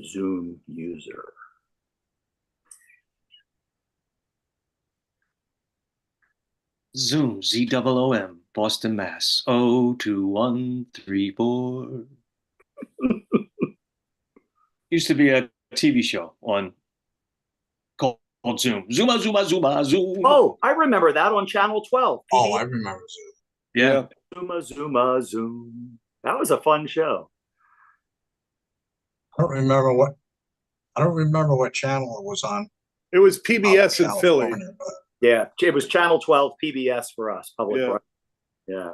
Zoom user. Zoom, ZOOM, Boston, Mass. 02134. Used to be a TV show on called Zoom. Zuma, Zuma, Zuma, Zoom. Oh, I remember that on Channel 12. Oh, PBS. I remember Zoom. Yeah. Zuma, Zuma, Zoom. That was a fun show. I don't remember what channel it was on. It was PBS in Philly. But Yeah, it was Channel 12 PBS for us, public. Yeah. Yeah.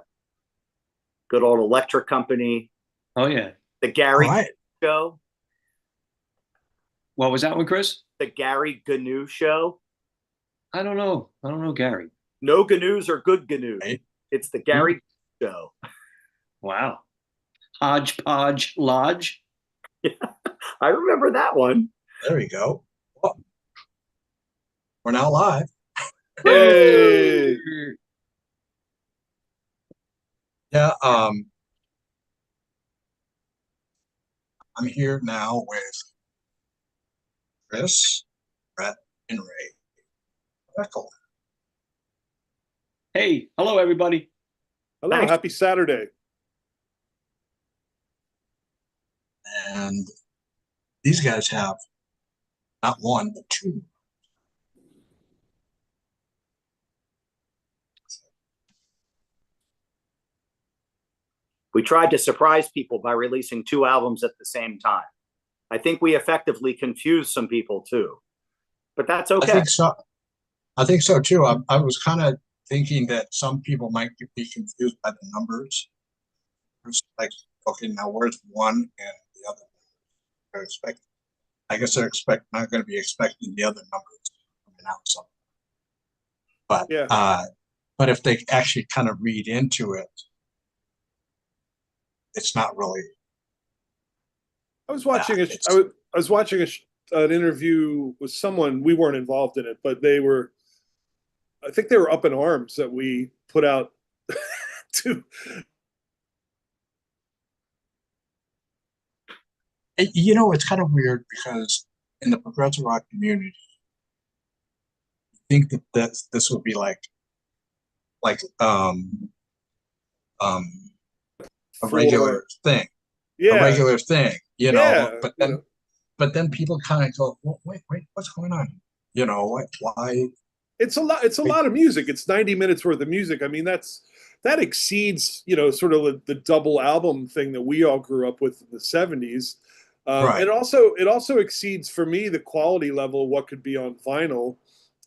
Good old electric company. Oh, yeah. The Gary right. Show. What was that one, Chris? The Gary Gnu Show. I don't know. I don't know, Gary. No GNUs or good GNUs. Right. It's the Gary Show. Wow. Hodgepodge Lodge. Yeah, I remember that one. There we go. Well, we're now live. Hey. Yeah, I'm here now with Chris, Brett, and Ray. Echolyn. Hey, hello, everybody. Hello, Thanks. happy Saturday. And these guys have not one, but two. We tried to surprise people by releasing two albums at the same time. I think we effectively confused some people too, but that's okay. I think so too. I was kind of thinking that some people might be confused by the numbers. It's like, okay, now where's one and the other? I guess they're not going to be expecting the other numbers coming out. So, but Yeah. But if they actually kind of read into it, it's not really. I was watching an interview with someone. We weren't involved in it, but I think they were up in arms that we put out two. You know, it's kind of weird because in the progressive rock community, I think that this would be like a regular thing. Yeah. A regular thing, you know. Yeah, but then people kind of go, well, wait, what's going on? You know, why? It's a lot of music. It's 90 minutes worth of music. I mean, that exceeds, sort of the double album thing that we all grew up with in the 70s. Right. It also exceeds for me the quality level of what could be on vinyl.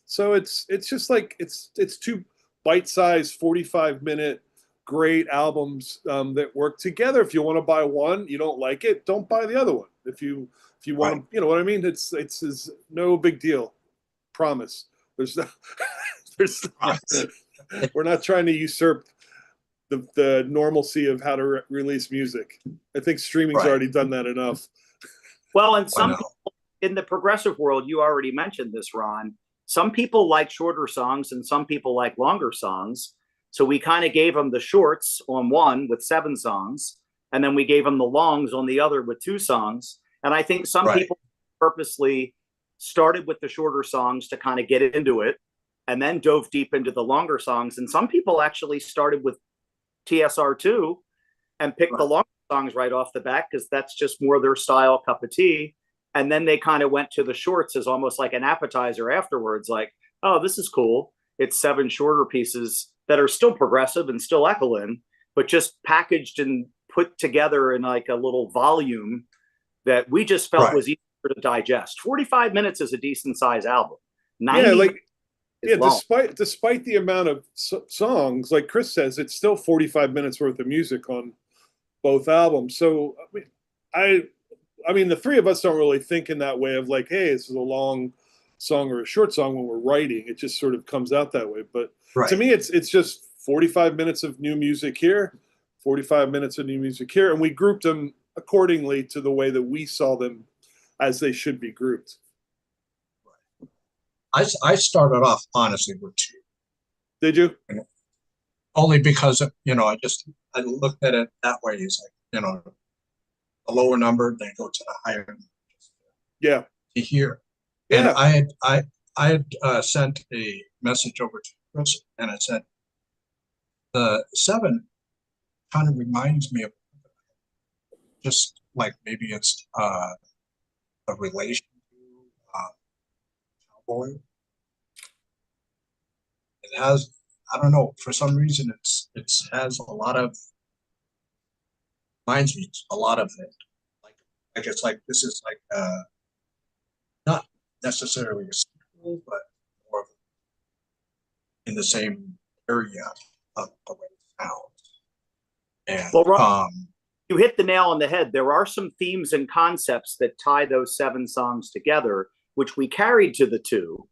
So it's just like it's two bite-sized 45-minute great albums that work together. If you want to buy one, you don't like it, don't buy the other one. If you want, Right. you know what I mean? It's no big deal. Promise. There's we're not trying to usurp the normalcy of how to release music. I think streaming's already done that enough. Well, and some people in the progressive world, you already mentioned this, Ron. Some people like shorter songs and some people like longer songs. So we kind of gave them the shorts on one with 7 songs, and then we gave them the longs on the other with 2 songs. And I think some people purposely started with the shorter songs to kind of get into it and then dove deep into the longer songs. And some people actually started with TSR2 and picked the longer songs right off the bat because that's just more their style, cup of tea. And then they kind of went to the shorts as almost like an appetizer afterwards, like, oh, this is cool. It's 7 shorter pieces that are still progressive and still Echolyn, but just packaged and put together in like a little volume that we just felt was easier to digest. 45 minutes is a decent size album. 90 despite the amount of songs, like Chris says, it's still 45 minutes worth of music on both albums. So I mean, the three of us don't really think in that way of like, hey, this is a long song or a short song when we're writing. It just sort of comes out that way. But to me, it's just 45 minutes of new music here, 45 minutes of new music here, and we grouped them accordingly to the way that we saw them as they should be grouped. I started off honestly with 2. Did you? Only because I looked at it that way. It's like, a lower number, then go to the higher number. Yeah. to hear. Yeah. And I had sent a message over to Chris, and I said, the 7 kind of reminds me of just like maybe it's a relation to Cowboy. It has, I don't know, for some reason it has a lot of, reminds me a lot of it. Like it's like this is like not necessarily a sequel, but more of in the same area of the way it sounds. And Well, Ron, you hit the nail on the head. There are some themes and concepts that tie those 7 songs together, which we carried to the 2.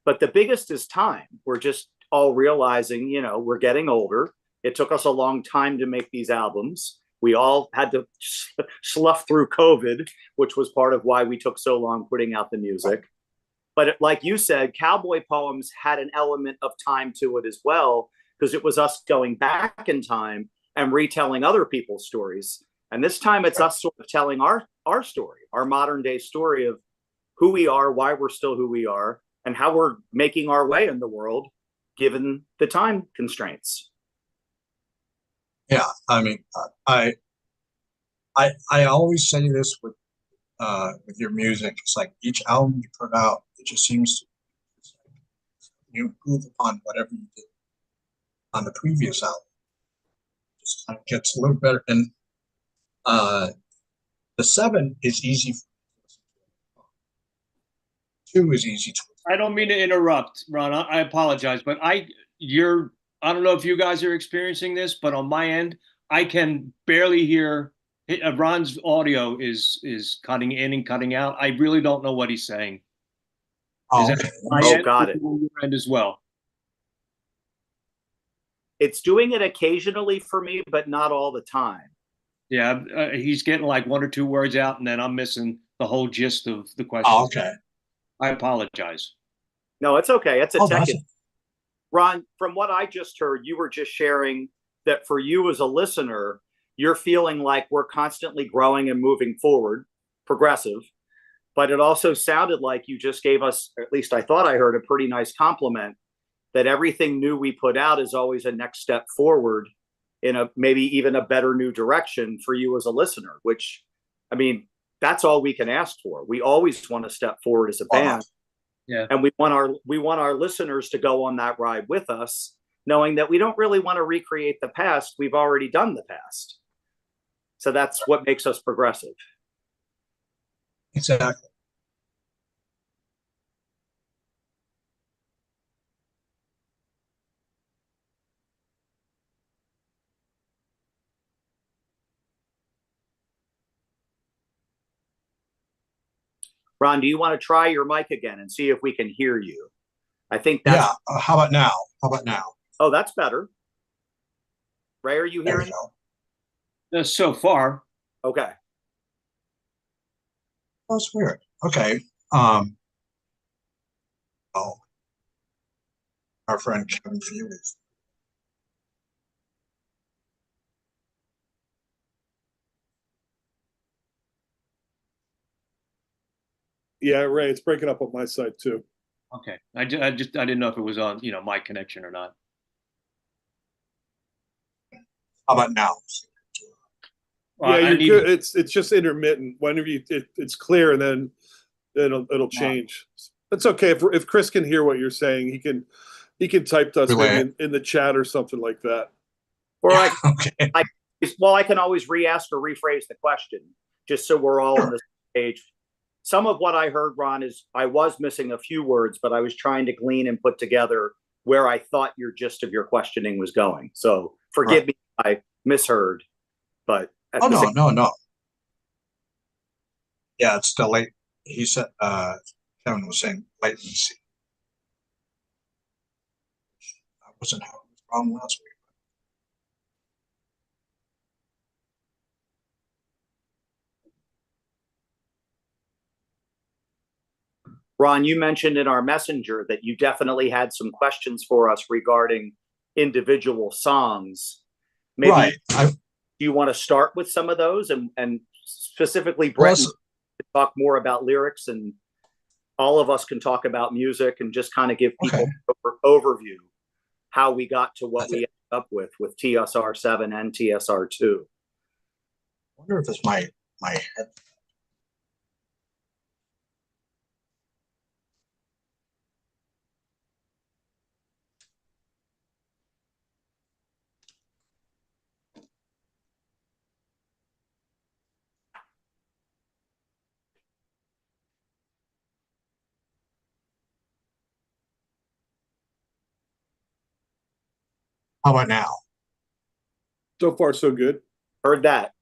But the biggest is time. We're just all realizing, you know, we're getting older. It took us a long time to make these albums. We all had to slough through COVID, which was part of why we took so long putting out the music. But like you said, Cowboy Poems had an element of time to it as well, because it was us going back in time and retelling other people's stories. And this time it's us sort of telling our story, our modern day story of who we are, why we're still who we are, and how we're making our way in the world, given the time constraints. yeah, I mean, I always say this with your music. It's like each album you put out, it just seems to, you improve upon whatever you did on the previous album. It just kind of gets a little better. And the 7 is easy. 2 is easy to. I don't mean to interrupt, Ron. I apologize, but I don't know if you guys are experiencing this, but on my end, I can barely hear. Ron's audio is cutting in and cutting out. I really don't know what he's saying. Oh, okay. Got it. Your end as well. It's doing it occasionally for me, but not all the time. Yeah, he's getting like 1 or 2 words out, and then I'm missing the whole gist of the question. Oh, okay. I apologize. No, it's okay. It's a tech. That's Ron, from what I just heard, you were just sharing that for you as a listener, you're feeling like we're constantly growing and moving forward, progressive. But it also sounded like you just gave us, or at least I thought I heard, a pretty nice compliment that everything new we put out is always a next step forward in a maybe even a better new direction for you as a listener, which, I mean, that's all we can ask for. We always want to step forward as a band. Yeah. And we want our listeners to go on that ride with us, knowing that we don't really want to recreate the past. We've already done the past. So that's what makes us progressive. Exactly. Ron, do you want to try your mic again and see if we can hear you? I think that's. Yeah. How about now? How about now? Oh, that's better. Ray, are you hearing? So far. Okay. That's weird. Okay. Oh, our friend Kevin Felix. Yeah, Ray, it's breaking up on my side too. Okay. I didn't know if it was on, my connection or not. How about now? Yeah, you're good. It's just intermittent. Whenever it's clear, and then it'll change. That's okay. If Chris can hear what you're saying, he can type to us maybe in the chat or something like that. Or yeah, okay. I can always re-ask or rephrase the question just so we're all on the same page. Some of what I heard, Ron, is I was missing a few words, but I was trying to glean and put together where I thought your gist of your questioning was going. So forgive me if I misheard, but no. Yeah, it's the late. He said Kevin was saying latency. I wasn't having this problem last week. Ron, you mentioned in our messenger that you definitely had some questions for us regarding individual songs. Maybe do you want to start with some of those and specifically Brett? to talk more about lyrics, and all of us can talk about music and just kind of give people an overview how we got to what we ended up with TSR7 and TSR2. I wonder if it's my head. How about now? So far, so good. Heard that.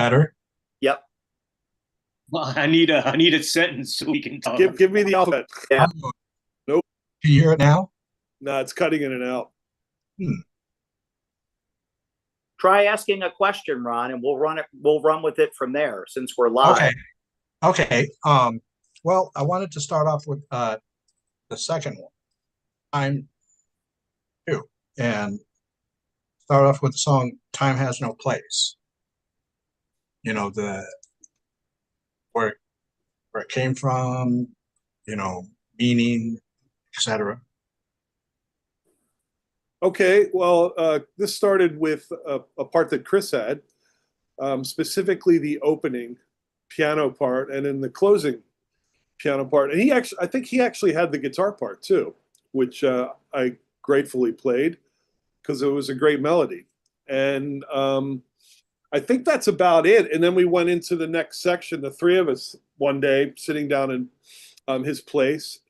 Better? Yep. Well, I need a sentence so we can talk. Give me the alphabet. Yeah. Nope. Can you hear it now? No, it's cutting in and out. Try asking a question, Ron, and we'll run with it from there since we're live. Okay. Well, I wanted to start off with the second one. Time 2. And start off with the song Time Has No Place. You know, where it came from, you know, meaning, etc. Okay, well, this started with a part that Chris had, specifically the opening piano part, and in the closing piano part. And I think he actually had the guitar part too, which I gratefully played because it was a great melody. And I think that's about it. And then we went into the next section, the three of us one day sitting down in his place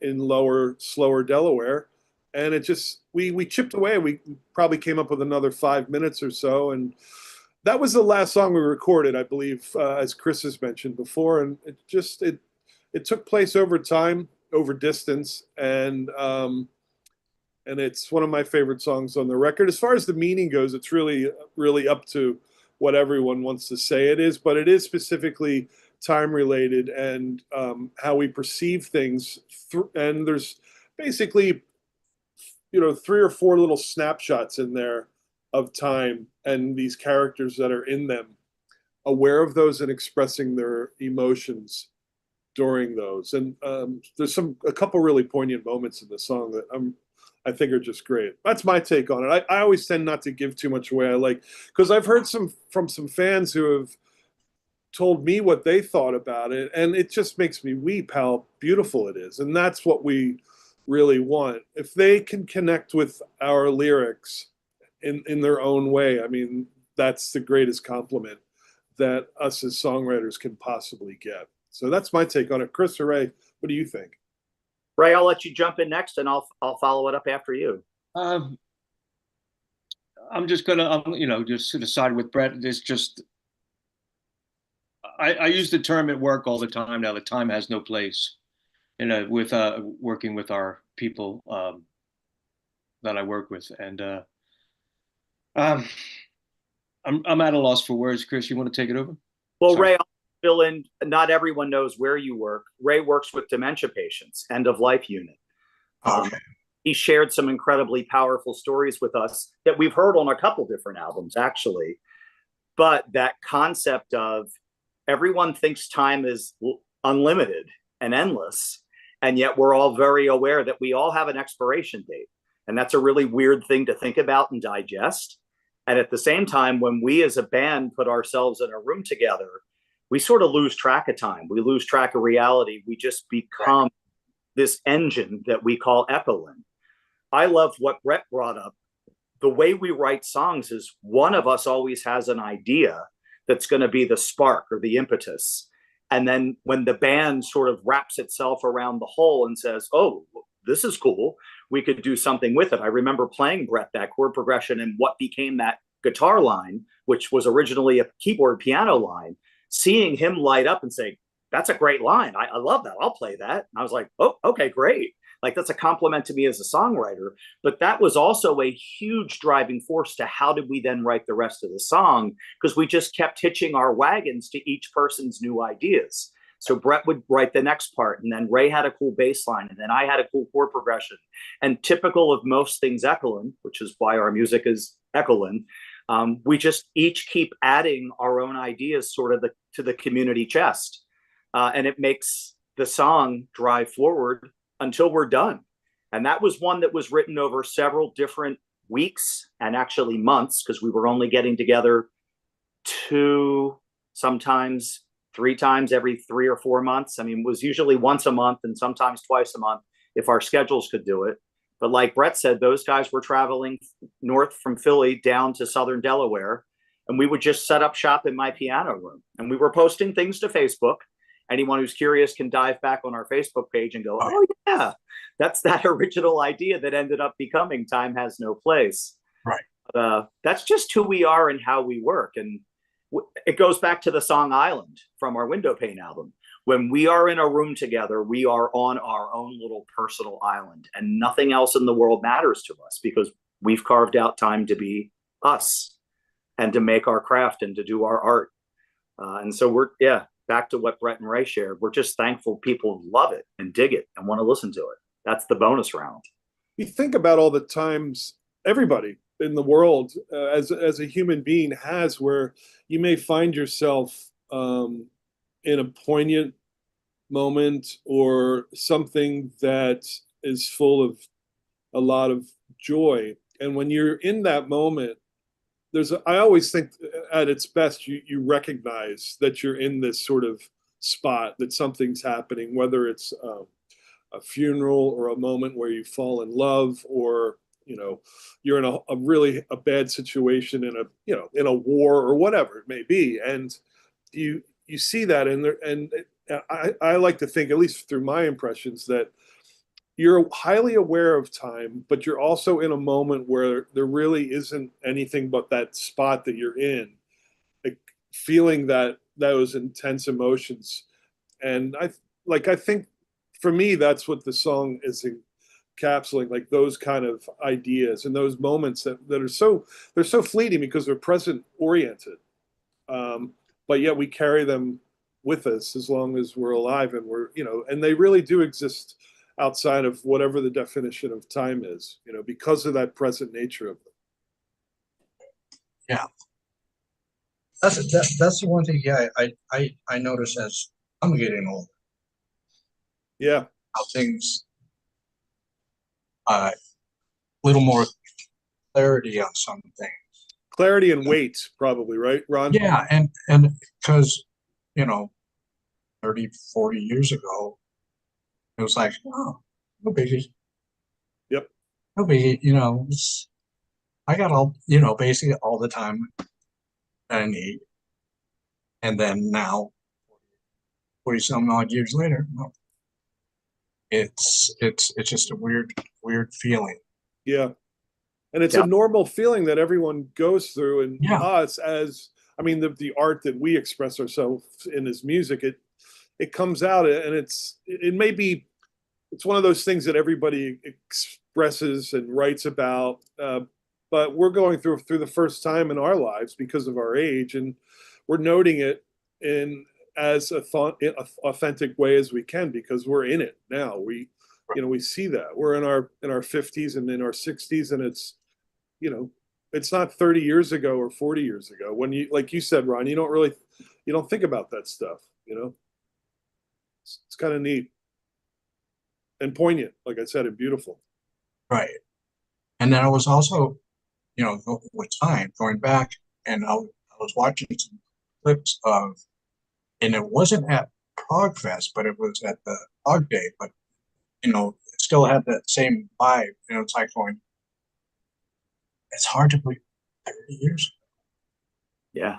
in slower Delaware. And it just, we chipped away. We probably came up with another 5 minutes or so. And that was the last song we recorded, I believe, as Chris has mentioned before. And it took place over time, over distance. And it's one of my favorite songs on the record. As far as the meaning goes, it's really, really up to what everyone wants to say it is. But it is specifically time related and how we perceive things. And there's basically, 3 or 4 little snapshots in there of time and these characters that are in them, aware of those and expressing their emotions during those. And there's a couple really poignant moments in the song that I think are just great. That's my take on it. I always tend not to give too much away. Because I've heard from some fans who have told me what they thought about it, and it just makes me weep how beautiful it is. And that's what we really want. If they can connect with our lyrics in their own way, I mean, that's the greatest compliment that us as songwriters can possibly get. So that's my take on it. Chris or Ray, what do you think? Ray, I'll let you jump in next, and I'll follow it up after you. I'm just gonna, just to decide with Brett. It's just, I use the term at work all the time now. The time has no place. With working with our people that I work with, and I'm at a loss for words. Chris, you want to take it over? Well, sorry. Ray, I'll fill in. Not everyone knows where you work. Ray works with dementia patients, end of life unit. Okay. He shared some incredibly powerful stories with us that we've heard on a couple different albums, actually. But that concept of everyone thinks time is unlimited and endless. And yet we're all very aware that we all have an expiration date. And that's a really weird thing to think about and digest. And at the same time, when we as a band put ourselves in a room together, we sort of lose track of time. We lose track of reality. We just become this engine that we call Echolyn. I love what Brett brought up. The way we write songs is one of us always has an idea that's going to be the spark or the impetus. And then when the band sort of wraps itself around the whole and says, oh, this is cool, we could do something with it. I remember playing Brett that chord progression and what became that guitar line, which was originally a keyboard piano line, seeing him light up and say, that's a great line. I love that. I'll play that. And I was like, oh, okay, great. Like, that's a compliment to me as a songwriter. But that was also a huge driving force to how did we then write the rest of the song, because we just kept hitching our wagons to each person's new ideas. So Brett would write the next part, and then Ray had a cool bass line, and then I had a cool chord progression. And typical of most things Echolyn, which is why our music is Echolyn, We just each keep adding our own ideas sort of to the community chest. And it makes the song drive forward until we're done. And that was one that was written over several different weeks and actually months, because we were only getting together 2, sometimes 3 times every 3 or 4 months. I mean, it was usually once a month and sometimes twice a month if our schedules could do it. But like Brett said, those guys were traveling north from Philly down to southern Delaware, and we would just set up shop in my piano room. And we were posting things to Facebook. Anyone who's curious can dive back on our Facebook page and go, oh, yeah, that's that original idea that ended up becoming Time Has No Place. Right. That's just who we are and how we work. And it goes back to the song Island from our Windowpane album. When we are in a room together, we are on our own little personal island, and nothing else in the world matters to us because we've carved out time to be us and to make our craft and to do our art. And so we're, back to what Brett and Ray shared. We're just thankful people love it and dig it and want to listen to it. That's the bonus round. You think about all the times everybody in the world as a human being has where you may find yourself in a poignant moment or something that is full of a lot of joy. And when you're in that moment, I always think at its best, you recognize that you're in this sort of spot, that something's happening, whether it's a funeral or a moment where you fall in love, or you're in a really bad situation in a war or whatever it may be, and you see that in there. And I like to think, at least through my impressions, that you're highly aware of time, but you're also in a moment where there really isn't anything but that spot that you're in, like feeling those intense emotions. And I think for me, that's what the song is encapsulating, like those kind of ideas and those moments that they're so fleeting because they're present oriented. But yet we carry them with us as long as we're alive, and and they really do exist outside of whatever the definition of time is, because of that present nature of them. Yeah. That's the one thing, I notice as I'm getting older. Yeah. How things little more clarity on some things. Clarity and weight, probably, right, Ron? Yeah, and because 30, 40 years ago, it was like, oh, no biggie. Yep. No biggie, I got all, basically all the time that I need. And then now, 40 some odd years later, it's just a weird feeling. Yeah. And it's a normal feeling that everyone goes through, and us as, the art that we express ourselves in as music, it comes out, and it's one of those things that everybody expresses and writes about, but we're going through the first time in our lives because of our age, and we're noting it in as authentic way as we can because we're in it now. We see that we're in our 50s and in our 60s, and it's not 30 years ago or 40 years ago when like you said, Ron, you don't think about that stuff. It's kind of neat and poignant, like I said, and beautiful. Right. And then I was also, with time going back, and I was watching some clips of, and it wasn't at Prog Fest, but it was at the Prog Day, but it still had that same vibe. It's like going, it's hard to believe 30 years. Yeah.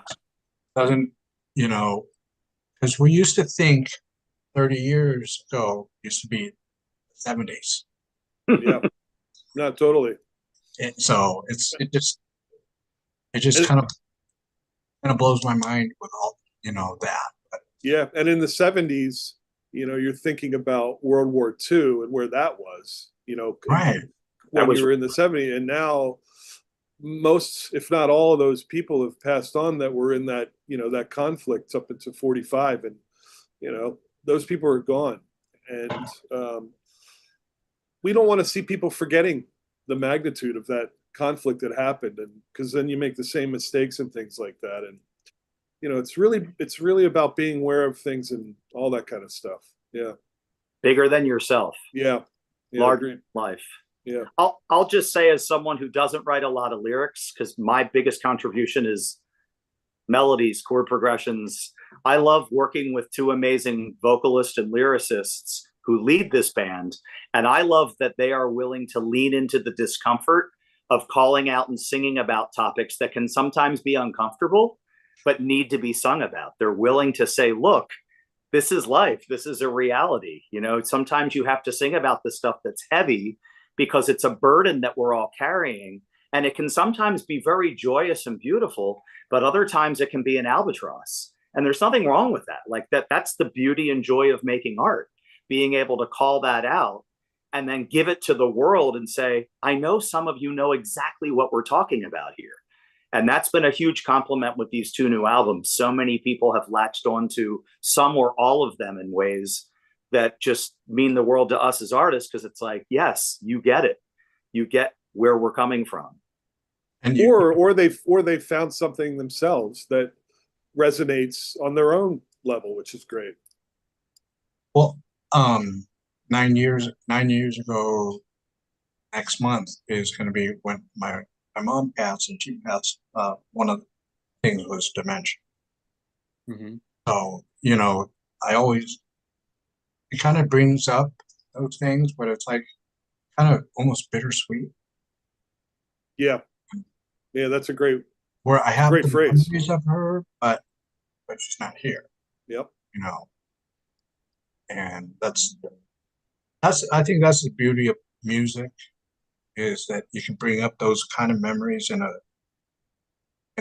Doesn't, because we used to think 30 years ago used to be the 70s. Yeah. Not totally. And so it just kind of blows my mind with all, that. But, yeah. And in the 70s, you're thinking about World War II and where that was, right. When we were in the 70s. And now most, if not all of those people have passed on that were in that, that conflict up into 45. And, those people are gone. And we don't want to see people forgetting the magnitude of that conflict that happened, and because then you make the same mistakes and things like that. And it's really about being aware of things and all that kind of stuff. Yeah. Bigger than yourself. Yeah. Larger life. Yeah. I'll just say, as someone who doesn't write a lot of lyrics, because my biggest contribution is melodies, chord progressions. I love working with two amazing vocalists and lyricists who lead this band. And I love that they are willing to lean into the discomfort of calling out and singing about topics that can sometimes be uncomfortable, but need to be sung about. They're willing to say, look, this is life. This is a reality. Sometimes you have to sing about the stuff that's heavy because it's a burden that we're all carrying. And it can sometimes be very joyous and beautiful, but other times it can be an albatross. And there's nothing wrong with that. Like that's the beauty and joy of making art, being able to call that out and then give it to the world and say, I know some of you know exactly what we're talking about here. And that's been a huge compliment with these two new albums. So many people have latched onto some or all of them in ways that just mean the world to us as artists, because it's like, yes, you get it. You get where we're coming from. And or they've found something themselves that resonates on their own level, which is great. Well, 9 years ago, next month is going to be when my mom passed, and she passed. One of the things was dementia. Mm-hmm. So it kind of brings up those things, but it's like kind of almost bittersweet. Yeah, that's a great. Where I have great the phrase memories of her, but she's not here. Yep. And I think that's the beauty of music, is that you can bring up those kind of memories in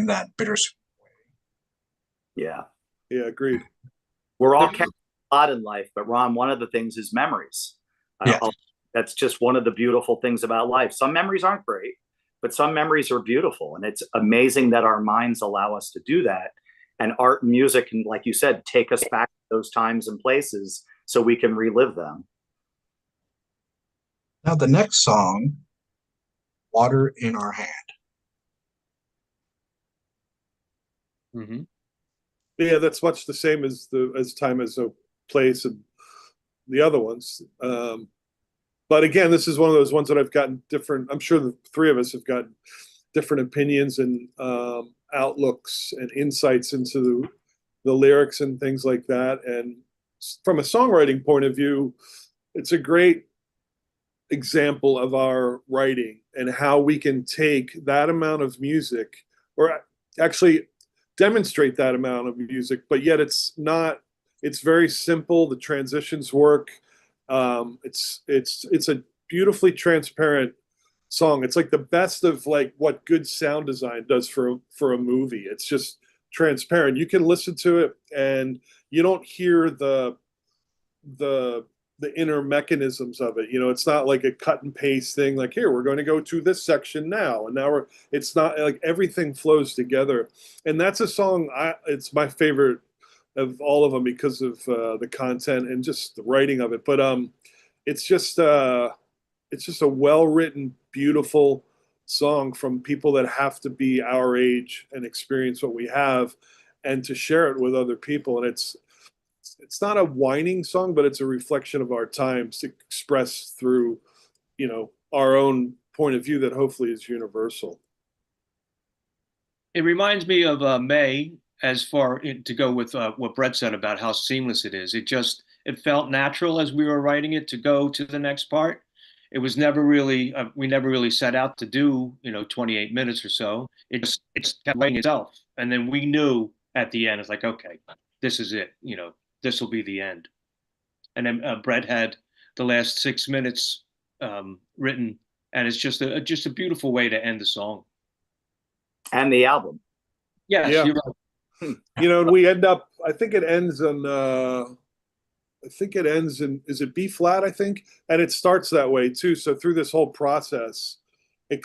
that bittersweet way. Yeah. Yeah, agreed. We're all carrying a lot in life, but Ron, one of the things is memories. Yeah. That's just one of the beautiful things about life. Some memories aren't great, but some memories are beautiful. And it's amazing that our minds allow us to do that. And art and music can, like you said, take us back to those times and places so we can relive them. Now, the next song, Water in Our Hand. Mm-hmm. Yeah, that's much the same as Time as a Place and the other ones. But again, this is one of those ones that I've gotten different. I'm sure the three of us have gotten different opinions and outlooks and insights into the lyrics and things like that. And from a songwriting point of view, it's a great example of our writing and how we can take that amount of music, or actually demonstrate that amount of music, but yet it's very simple. The transitions work. It's a beautifully transparent song. It's like the best of like what good sound design does for a movie. It's just transparent. You can listen to it and you don't hear the inner mechanisms of it. It's not like a cut and paste thing, like, here, we're going to go to this section now. And now it's not like everything flows together. And that's a song, it's my favorite of all of them because of the content and just the writing of it. But it's just a well-written, beautiful song from people that have to be our age and experience what we have and to share it with other people. And it's not a whining song, but it's a reflection of our times expressed through, our own point of view that hopefully is universal. It reminds me of May, as far to go with what Brett said about how seamless it is. It felt natural as we were writing it to go to the next part. It was never really, we never really set out to do, 28 minutes or so. It just kept writing itself. And then we knew at the end, it's like, okay, this is it. This will be the end. And then Brett had the last 6 minutes written, and it's just a beautiful way to end the song. And the album. Yes, yeah. You're right. We end up, I think it ends in, is it B flat, I think? And it starts that way too. So through this whole process, it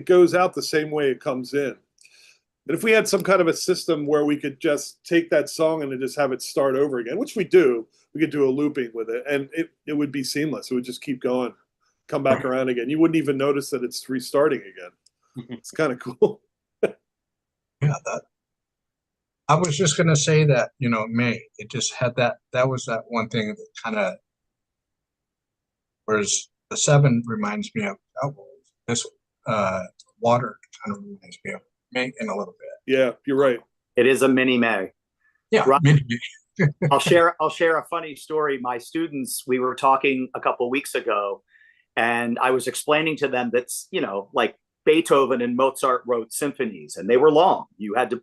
goes out the same way it comes in. But if we had some kind of a system where we could just take that song and then just have it start over again, which we do, we could do a looping with it, and it would be seamless. It would just keep going, come back around again. You wouldn't even notice that it's restarting again. It's kind of cool. Yeah, I was just gonna say that, May, it just had that was that one thing that kind of, whereas the 7 reminds me of Cowboys, this uh water kind of reminds me of May in a little bit. Yeah, you're right. It is a mini May. Yeah, Right. maybe. I'll share a funny story. My students, we were talking a couple of weeks ago, and I was explaining to them that, like Beethoven and Mozart wrote symphonies, and they were long. You had to,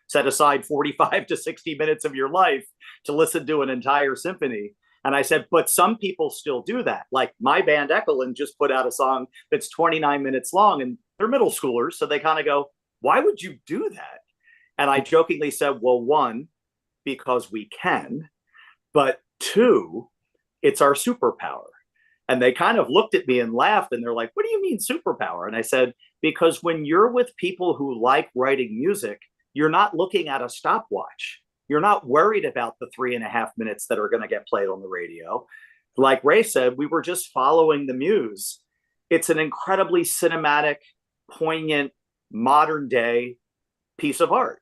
set aside 45 to 60 minutes of your life to listen to an entire symphony. And I said, but some people still do that. Like my band Echolyn just put out a song that's 29 minutes long, and they're middle schoolers. So they kind of go, why would you do that? And I jokingly said, well, one, because we can, but 2, it's our superpower. And they kind of looked at me and laughed, and they're like, what do you mean superpower? And I said, because when you're with people who like writing music, you're not looking at a stopwatch. You're not worried about the 3.5 minutes that are going to get played on the radio. Like Ray said, we were just following the muse. It's an incredibly cinematic, poignant, modern day piece of art.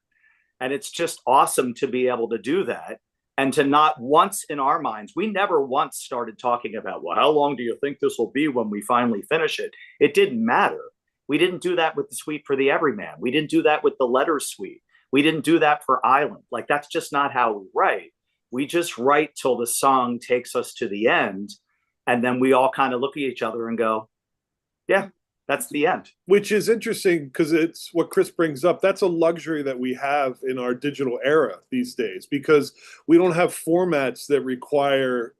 And it's just awesome to be able to do that. And to not once in our minds, we never once started talking about, well, how long do you think this will be when we finally finish it? It didn't matter. We didn't do that with the Suite for the Everyman. We didn't do that with the Letters Suite. We didn't do that for Island. Like, that's just not how we write. We just write till the song takes us to the end. And then we all kind of look at each other and go, yeah, that's the end. Which is interesting because it's what Chris brings up. That's a luxury that we have in our digital era these days, because we don't have formats that require,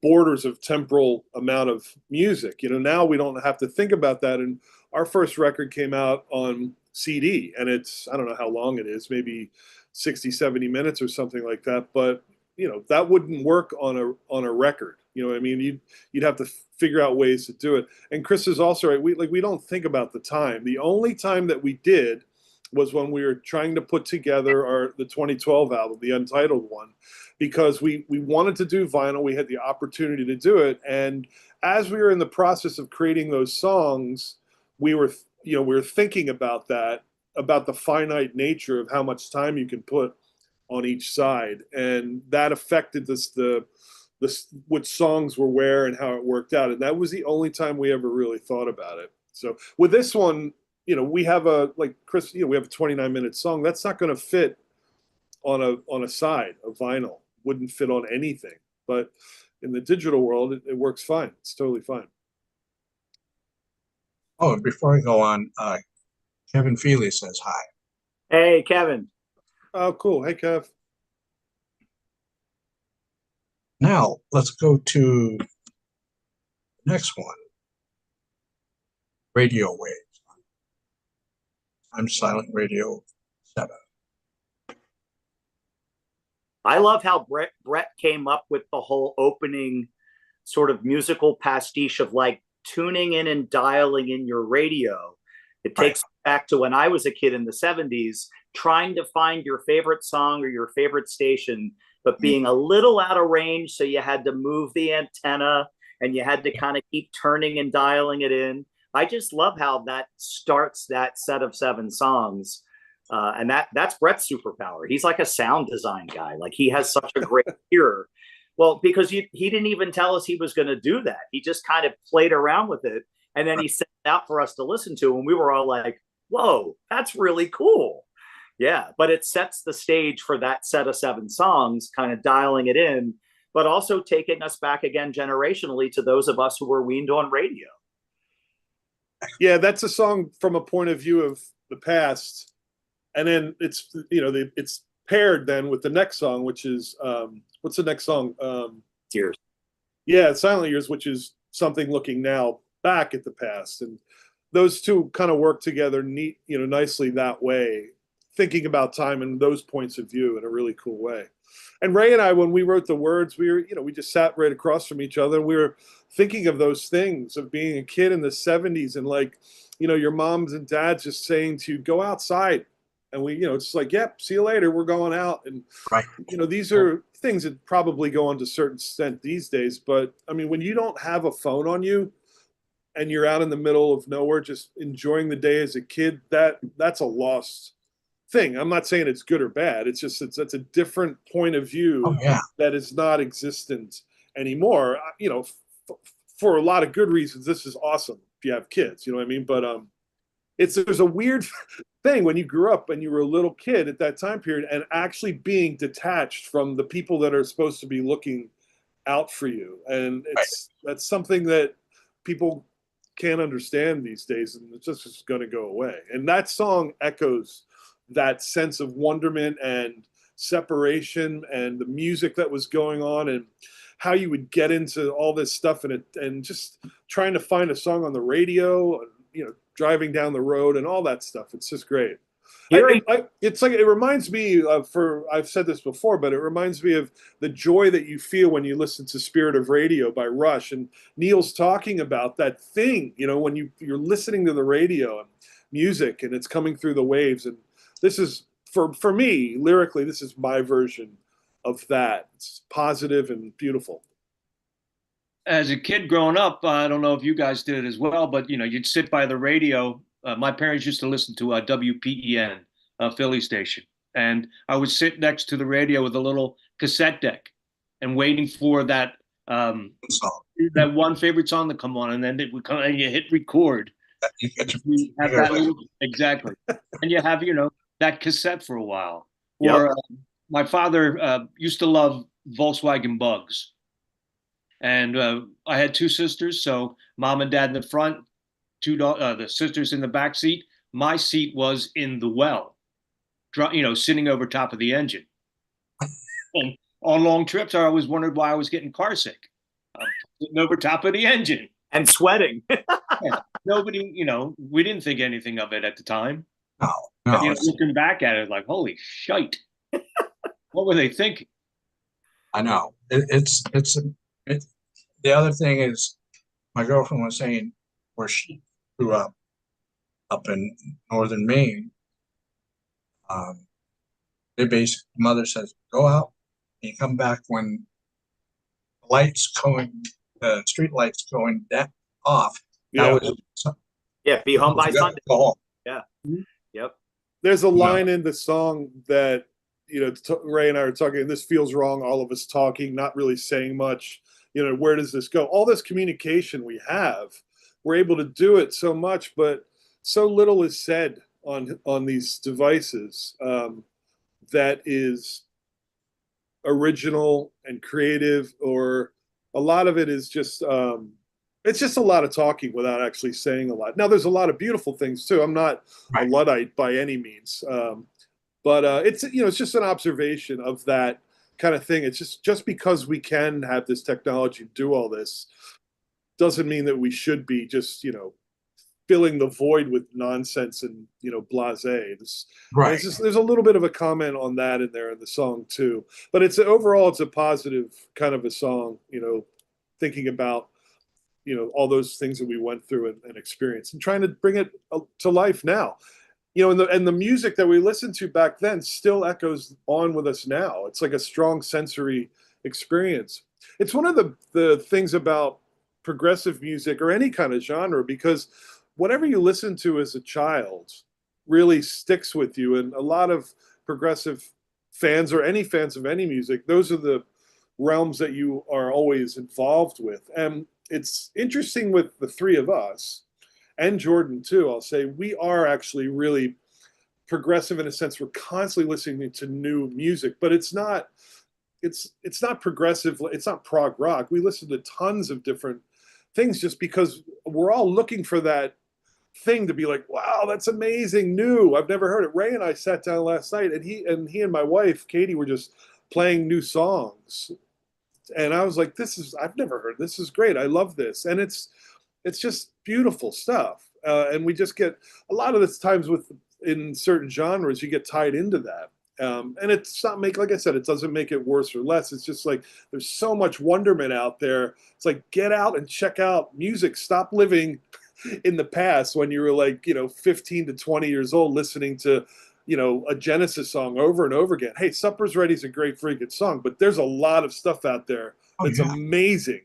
borders of temporal amount of music. Now we don't have to think about that. And our first record came out on CD, and it's, I don't know how long it is, maybe 60, 70 minutes or something like that. But, that wouldn't work on a record. I mean? You'd have to figure out ways to do it. And Chris is also right. We don't think about the time. The only time that we did was when we were trying to put together the 2012 album, the Untitled one, because we wanted to do vinyl. We had the opportunity to do it. And as we were in the process of creating those songs, we were thinking about that, about the finite nature of how much time you can put on each side. And that affected what songs were where and how it worked out. And that was the only time we ever really thought about it. So with this one, we have like Chris, we have a 29-minute song. That's not going to fit on a side of vinyl. Wouldn't fit on anything. But in the digital world, it works fine. It's totally fine. Oh, before I go on, Kevin Feely says hi. Hey, Kevin. Oh, cool. Hey, Kev. Now let's go to the next one. Radio waves. I'm Silent Radio 7. I love how Brett came up with the whole opening sort of musical pastiche of like tuning in and dialing in your radio. It takes back to when I was a kid in the 70s, trying to find your favorite song or your favorite station, but being a little out of range. So you had to move the antenna and you had to kind of keep turning and dialing it in. I just love how that starts that set of 7 songs. And that's Brett's superpower. He's like a sound design guy. Like, he has such a great ear. Well, because he didn't even tell us he was going to do that. He just kind of played around with it. And then he set it out for us to listen to. And we were all like, whoa, that's really cool. Yeah. But it sets the stage for that set of 7 songs, kind of dialing it in, but also taking us back again generationally to those of us who were weaned on radio. Yeah, that's a song from a point of view of the past. And then it's, it's paired then with the next song, which is, what's the next song? Years. Yeah, Silent Years, which is something looking now back at the past. And those two kind of work together nicely that way, thinking about time and those points of view in a really cool way. And Ray and I, when we wrote the words, we just sat right across from each other. We were thinking of those things of being a kid in the 70s and like, your moms and dads just saying to you, go outside. And we, it's like, yep, see you later. We're going out. And, these are things that probably go on to a certain extent these days. But I mean, when you don't have a phone on you, and you're out in the middle of nowhere just enjoying the day as a kid, that's a lost thing. I'm not saying it's good or bad. It's just that's a different point of view Oh yeah. that is not existent anymore. You know, for a lot of good reasons, this is awesome if you have kids. You know what I mean? But there's a weird thing when you grew up and you were a little kid at that time period and actually being detached from the people that are supposed to be looking out for you, and that's something that people can't understand these days, and it's just going to go away. And that song echoes that sense of wonderment and separation and the music that was going on and how you would get into all this stuff and just trying to find a song on the radio, you know, driving down the road and all that stuff. It's just great. It's like, it reminds me of, I've said this before, but it reminds me of the joy that you feel when you listen to Spirit of Radio by Rush. And Neil's talking about that thing, you know, when you're listening to the radio and music and it's coming through the waves. And this is, for me, lyrically, this is my version of that. It's positive and beautiful. As a kid growing up, I don't know if you guys did it as well, but you know, you'd sit by the radio. My parents used to listen to WPEN, Philly station, and I would sit next to the radio with a little cassette deck and waiting for that that one favorite song to come on, and then it would come and you hit record. You have that little, exactly, and you have, you know, that cassette for a while. Or my father used to love Volkswagen Bugs. And I had two sisters, so mom and dad in the front, the sisters in the back seat. My seat was in the well, you know, sitting over top of the engine. And on long trips, I always wondered why I was getting car sick. Sitting over top of the engine. And sweating. Yeah. Nobody, you know, we didn't think anything of it at the time. No. But, you know, looking back at it, like, holy shite. What were they thinking? I know. The other thing is, my girlfriend was saying where she grew up in northern Maine. They basically, mother says, go out and you come back when the street lights going off. Yeah. Be home by Sunday. Go home. Yeah. Yep. There's a line in the song that, you know, Ray and I are talking, and this feels wrong, all of us talking, not really saying much. You know, where does this go? All this communication we have, we're able to do it so much, but so little is said on these devices that is original and creative, or a lot of it is just it's just a lot of talking without actually saying a lot. Now, there's a lot of beautiful things too. I'm not a Luddite by any means, but it's, you know, it's just an observation of that kind of thing. It's just because we can have this technology do all this doesn't mean that we should be just, you know, filling the void with nonsense and, you know, blasé. There's a little bit of a comment on that in there in the song too, but overall it's a positive kind of a song, you know, thinking about, you know, all those things that we went through and experienced and trying to bring it to life now. You know, and the music that we listened to back then still echoes on with us now. It's like a strong sensory experience. It's one of the things about progressive music or any kind of genre, because whatever you listen to as a child really sticks with you. And a lot of progressive fans, or any fans of any music, those are the realms that you are always involved with. And it's interesting with the three of us, and Jordan too, I'll say, we are actually really progressive in a sense. We're constantly listening to new music, but it's not progressive. It's not prog rock. We listen to tons of different things just because we're all looking for that thing to be like, wow, that's amazing, new, I've never heard it. Ray and I sat down last night, and he and my wife Katie were just playing new songs, and I was like, I've never heard, this is great, I love this. And it's just beautiful stuff, and we just get a lot of the times in certain genres you get tied into that, and it's not like I said, it doesn't make it worse or less. It's just like there's so much wonderment out there. It's like, get out and check out music. Stop living in the past when you were like, you know, 15 to 20 years old listening to, you know, a Genesis song over and over again. Hey, Supper's Ready is a great freaking song, but there's a lot of stuff out there that's amazing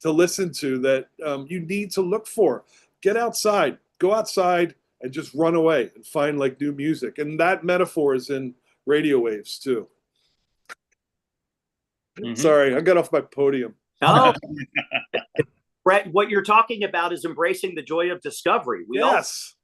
to listen to that you need to look for. Get outside, go outside and just run away and find like new music. And that metaphor is in radio waves too. Sorry, I got off my podium. No, Brett, what you're talking about is embracing the joy of discovery. We all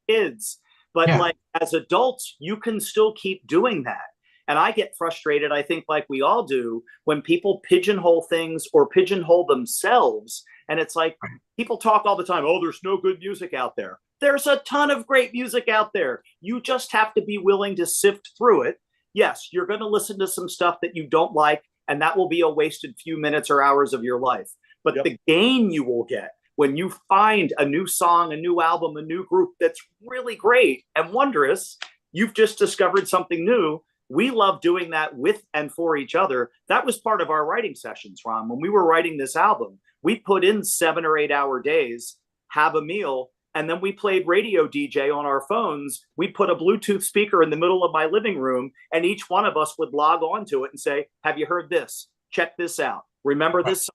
kids, but like as adults, you can still keep doing that. And I get frustrated, I think, like we all do, when people pigeonhole things or pigeonhole themselves. And it's like people talk all the time, oh, there's no good music out there. There's a ton of great music out there. You just have to be willing to sift through it. Yes, you're going to listen to some stuff that you don't like, and that will be a wasted few minutes or hours of your life. But the gain you will get when you find a new song, a new album, a new group that's really great and wondrous, you've just discovered something new. We love doing that with and for each other. That was part of our writing sessions, Ron. When we were writing this album, we put in 7 or 8 hour days, have a meal, and then we played radio DJ on our phones. We put a Bluetooth speaker in the middle of my living room, and each one of us would log on to it and say, have you heard this? Check this out. Remember this?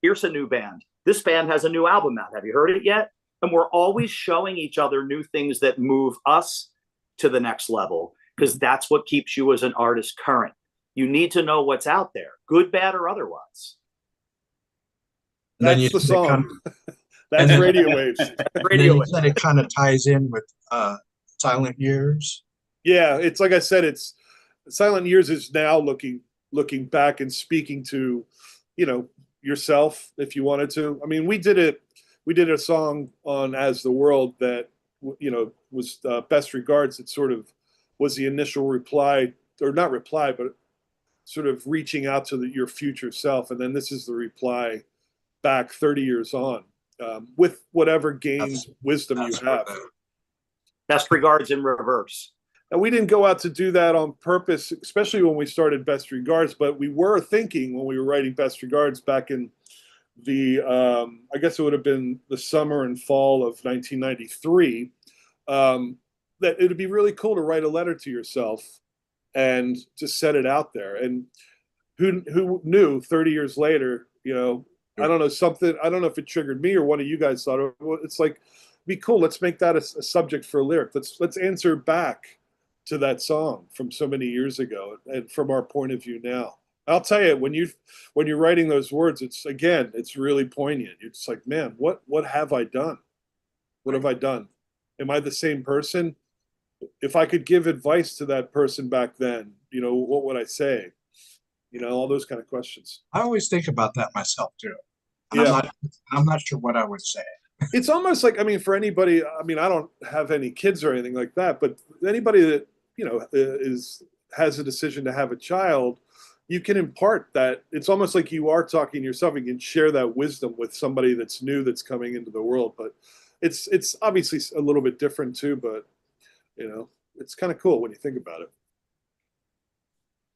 Here's a new band. This band has a new album out. Have you heard it yet? And we're always showing each other new things that move us to the next level, because that's what keeps you as an artist current. You need to know what's out there, good, bad, or otherwise. That's the song. That's radio waves. Radio waves. It kind of ties in with Silent Years. Yeah, it's like I said, it's Silent Years is now looking back and speaking to, you know, yourself if you wanted to. I mean, we did a song on As the World that, you know, was Best Regards. It sort of was the initial reply, or not reply, but sort of reaching out to your future self. And then this is the reply back 30 years on, with whatever gained wisdom you have. Best Regards in reverse. And we didn't go out to do that on purpose, especially when we started Best Regards, but we were thinking when we were writing Best Regards back in the, I guess it would have been the summer and fall of 1993, that it would be really cool to write a letter to yourself and just set it out there. And who knew 30 years later, you know, I don't know if it triggered me or one of you guys thought, well, it's like, be cool. Let's make that a subject for a lyric. Let's answer back to that song from so many years ago and from our point of view now. I'll tell you, when you're writing those words, it's really poignant. It's like, man, what have I done? What have I done? Am I the same person? If I could give advice to that person back then, you know, what would I say? You know, all those kind of questions. I always think about that myself too. I'm not sure what I would say. It's almost like, I mean, for anybody, I mean, I don't have any kids or anything like that, but anybody that, you know, has a decision to have a child, you can impart that. It's almost like you are talking to yourself. You can share that wisdom with somebody that's new, that's coming into the world. But it's obviously a little bit different too, but, you know, it's kind of cool when you think about it.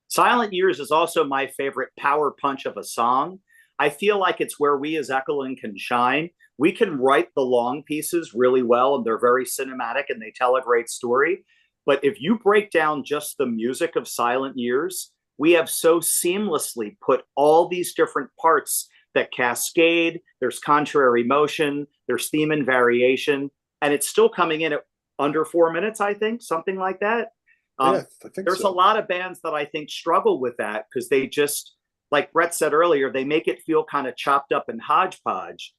Silent Years is also my favorite power punch of a song. I feel like it's where we as Echolyn can shine. We can write the long pieces really well, and they're very cinematic and they tell a great story. But if you break down just the music of Silent Years, we have so seamlessly put all these different parts that cascade. There's contrary motion, there's theme and variation, and it's still coming in at under 4 minutes, I think, something like that. I think there's a lot of bands that I think struggle with that because they just, like Brett said earlier, they make it feel kind of chopped up and hodgepodge.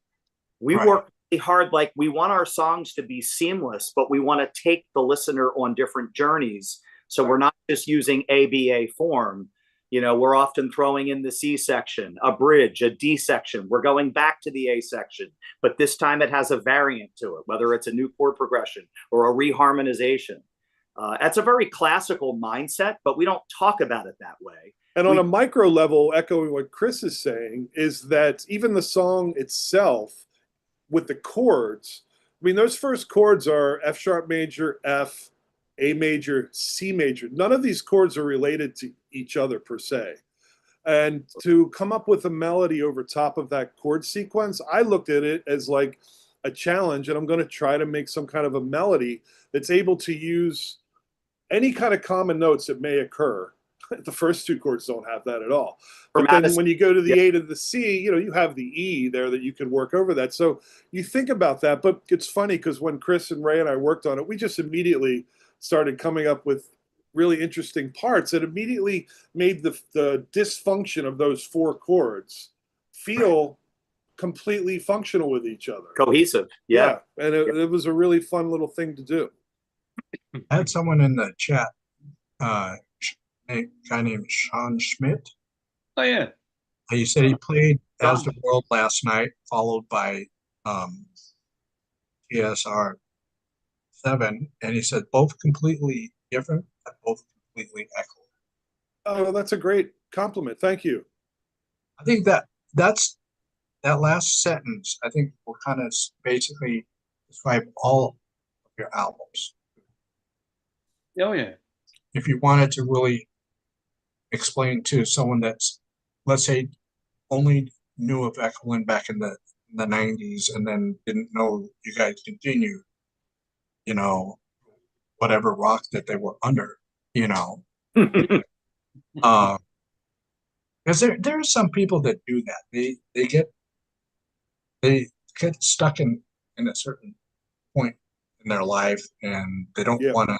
We work really hard, like we want our songs to be seamless, but we want to take the listener on different journeys. So we're not just using ABA form. You know, we're often throwing in the C section, a bridge, a D section. We're going back to the A section, but this time it has a variant to it, whether it's a new chord progression or a reharmonization. That's a very classical mindset, but we don't talk about it that way. And on a micro level, echoing what Chris is saying, is that even the song itself with the chords, I mean, those first chords are F sharp major, F, A major, C major. None of these chords are related to each other per se. And to come up with a melody over top of that chord sequence, I looked at it as like a challenge, and I'm going to try to make some kind of a melody that's able to use any kind of common notes that may occur The first two chords don't have that at all. From But then Addison- when you go to the A to the C, you know, you have the E there that you can work over that. So you think about that. But it's funny because when Chris and Ray and I worked on it, we just immediately started coming up with really interesting parts that immediately made the dysfunction of those four chords feel completely functional with each other. Cohesive. Yeah. And it was a really fun little thing to do. I had someone in the chat, a guy named Sean Schmidt. Oh yeah. He said he played As the World last night, followed by TSR 7, and he said both completely different, but both completely echoing. Oh, that's a great compliment. Thank you. I think that's that last sentence, I think, will kind of basically describe all of your albums. Oh yeah. If you wanted to really explain to someone that's, let's say, only knew of Echolyn back in the 90s and then didn't know you guys continued, you know, whatever rock that they were under, you know. Because there are some people that do that. They get stuck in a certain point in their life and they don't want to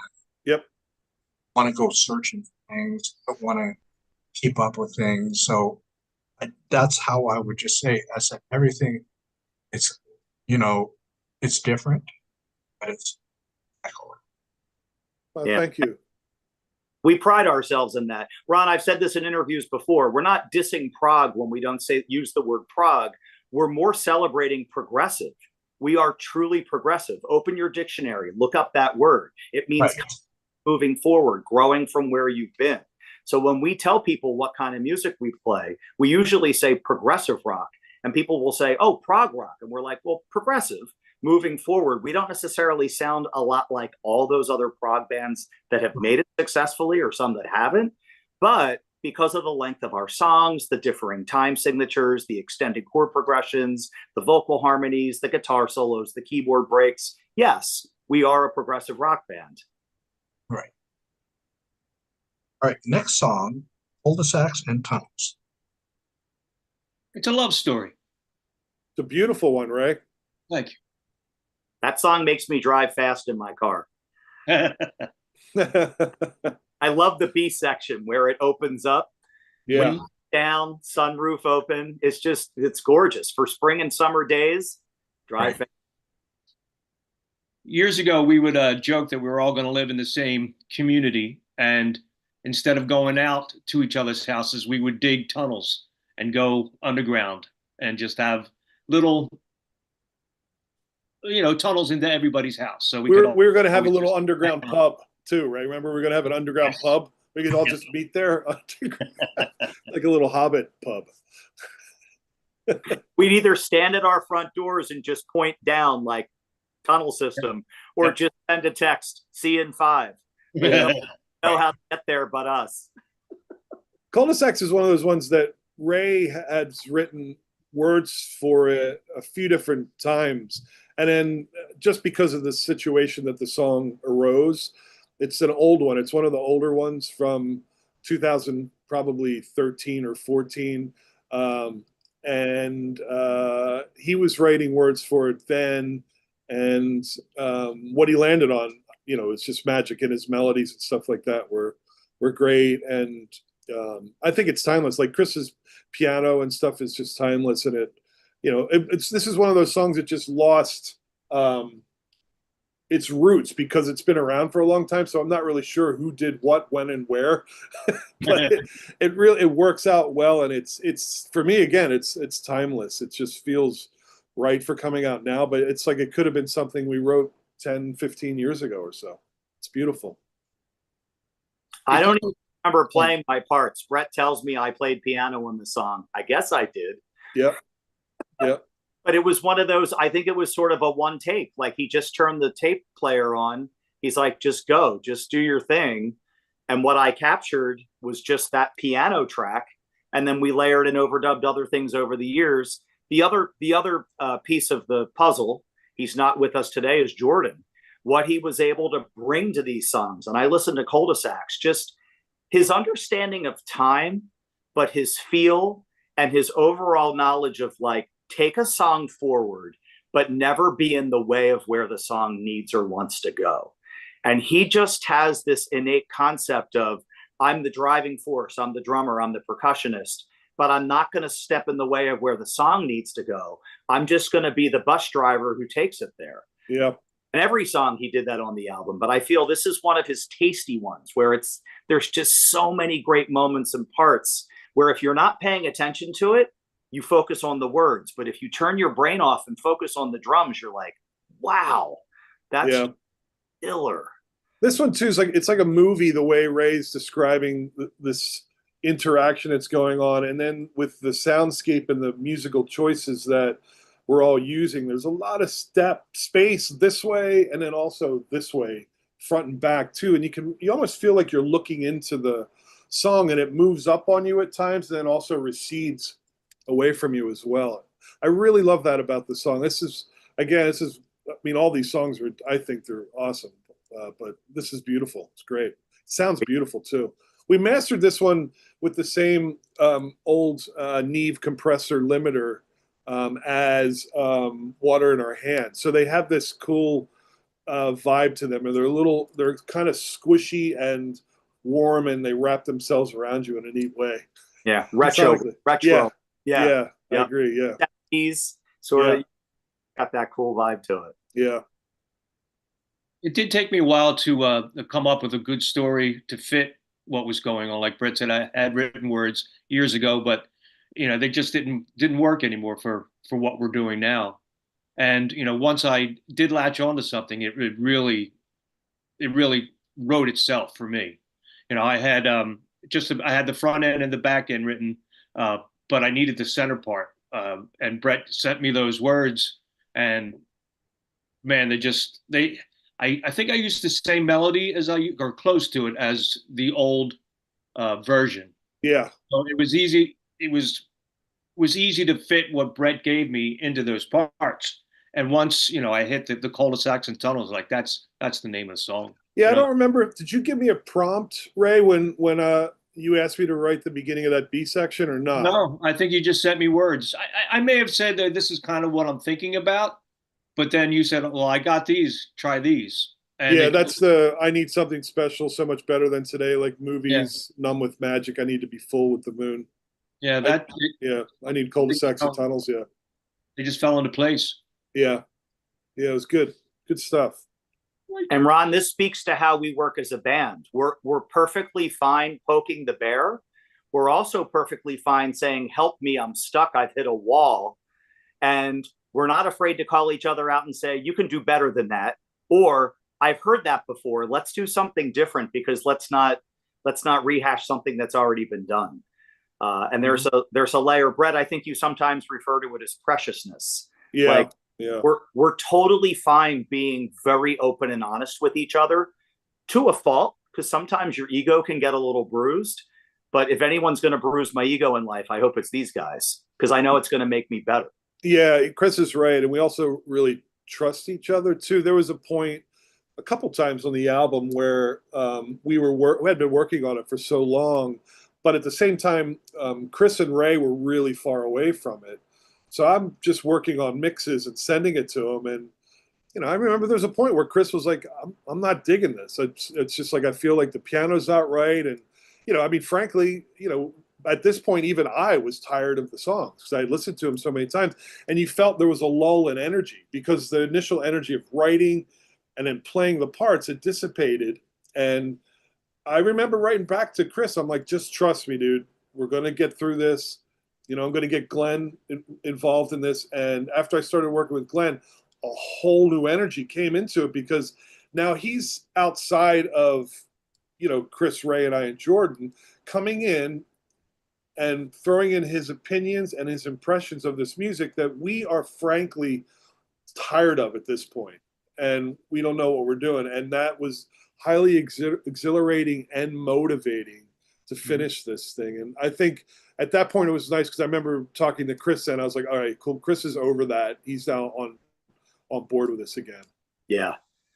go searching for things, don't want to keep up with things. So that's how I would just say, I said, everything, it's, you know, it's different, but it's echoing. Well, thank you. We pride ourselves in that. Ron, I've said this in interviews before. We're not dissing prog when we don't use the word prog. We're more celebrating progressive. We are truly progressive. Open your dictionary, look up that word. It means moving forward, growing from where you've been. So when we tell people what kind of music we play, we usually say progressive rock, and people will say, oh, prog rock. And we're like, well, progressive, moving forward. We don't necessarily sound a lot like all those other prog bands that have made it successfully or some that haven't. But because of the length of our songs, the differing time signatures, the extended chord progressions, the vocal harmonies, the guitar solos, the keyboard breaks, yes, we are a progressive rock band. Right. All right, next song, Cul-de-sacs and Tunnels. It's a love story. It's a beautiful one, Ray. Thank you. That song makes me drive fast in my car. I love the B section where it opens up. Yeah. Wind down, sunroof open. It's gorgeous. For spring and summer days, drive fast. Years ago, we would joke that we were all going to live in the same community. And instead of going out to each other's houses, we would dig tunnels and go underground and just have little, tunnels into everybody's house. So we were going to have a little underground pub too, right? Remember, we were going to have an underground pub. We could all just meet there, like a little Hobbit pub. We'd either stand at our front doors and just point down like tunnel system, or just send a text, see you in 5. We don't know how to get there but us. Cul-de-sacs is one of those ones that Ray has written words for it a few different times. And then just because of the situation that the song arose, it's an old one. It's one of the older ones from 2000, probably 13 or 14. And he was writing words for it then. And what he landed on, it's just magic. And his melodies and stuff like that were great. And I think it's timeless. Like Chris's piano and stuff is just timeless. And this is one of those songs that just lost its roots because it's been around for a long time. So I'm not really sure who did what, when, and where, but it works out well. And it's for me, again, it's timeless. It just feels right for coming out now, but it's like it could have been something we wrote 10, 15 years ago or so. It's beautiful. I don't even remember playing my parts. Brett tells me I played piano in the song. I guess I did. Yep. But it was one of those, I think it was sort of a one take. Like he just turned the tape player on. He's like, just go, just do your thing. And what I captured was just that piano track. And then we layered and overdubbed other things over the years. The other piece of the puzzle, he's not with us today, is Jordan. What he was able to bring to these songs. And I listened to Cul-de-sacs, just his understanding of time, but his feel and his overall knowledge of like, take a song forward, but never be in the way of where the song needs or wants to go. And he just has this innate concept of, I'm the driving force, I'm the drummer, I'm the percussionist, but I'm not going to step in the way of where the song needs to go. I'm just going to be the bus driver who takes it there. Yeah. And every song he did that on the album, but I feel this is one of his tasty ones where there's just so many great moments and parts where if you're not paying attention to it, you focus on the words. But if you turn your brain off and focus on the drums, you're like, wow, that's killer. This one too is like, it's like a movie, the way Ray's describing this interaction that's going on. And then with the soundscape and the musical choices that we're all using, there's a lot of space this way and then also this way, front and back too. And you almost feel like you're looking into the song, and it moves up on you at times and then also recedes away from you as well. I really love that about the song. I mean, all these songs I think they're awesome, but this is beautiful. It's great. It sounds beautiful too. We mastered this one with the same old Neve compressor limiter as Water in Our Hands. So they have this cool vibe to them, and they're kind of squishy and warm, and they wrap themselves around you in a neat way. Yeah, retro. Yeah, I agree. Yeah, he's sort of got that cool vibe to it. Yeah. It did take me a while to come up with a good story to fit what was going on. Like Brett said, I had written words years ago, but they just didn't work anymore for what we're doing now. And once I did latch onto something, it really wrote itself for me. I had I had the front end and the back end written, but I needed the center part. And Brett sent me those words, and man, I think I used the same melody or close to it as the old version. Yeah. So it was easy. It was easy to fit what Brett gave me into those parts. And once I hit the cul-de-sacs and tunnels, like that's the name of the song. Yeah, I don't remember. Did you give me a prompt, Ray, when you asked me to write the beginning of that B section or not? No, I think you just sent me words. I may have said that this is kind of what I'm thinking about, but then you said, well, I got these, try these. And yeah, that's I need something special, so much better than today, like movies, numb with magic. I need to be full with the moon. Yeah, I need cul-de-sacs and tunnels, yeah. They just fell into place. Yeah. Yeah, it was good. Good stuff. And Ron, this speaks to how we work as a band. We're perfectly fine poking the bear. We're also perfectly fine saying, help me, I'm stuck, I've hit a wall. And we're not afraid to call each other out and say, you can do better than that. Or I've heard that before. Let's do something different, because let's not rehash something that's already been done. And there's a layer, Brett, I think you sometimes refer to it as preciousness. Yeah. Like, yeah. We're totally fine being very open and honest with each other, to a fault, because sometimes your ego can get a little bruised. But if anyone's going to bruise my ego in life, I hope it's these guys, because I know it's going to make me better. Yeah, Chris is right. And we also really trust each other too. There was a point a couple times on the album where we had been working on it for so long, but at the same time, Chris and Ray were really far away from it. So I'm just working on mixes and sending it to him. And, I remember there's a point where Chris was like, I'm not digging this. It's just like, I feel like the piano's not right. And, I mean, frankly, at this point, even I was tired of the songs because I had listened to them so many times. And you felt there was a lull in energy, because the initial energy of writing and then playing the parts had dissipated. And I remember writing back to Chris, I'm like, just trust me, dude. We're going to get through this. I'm going to get Glenn involved in this. And after I started working with Glenn, a whole new energy came into it, because now he's outside of, Chris, Ray, and I, and Jordan, coming in and throwing in his opinions and his impressions of this music that we are frankly tired of at this point. And we don't know what we're doing. And that was highly exhilarating and motivating to finish this thing. And I think at that point it was nice, because I remember talking to Chris and I was like, all right, cool. Chris is over that. He's now on board with this again. Yeah.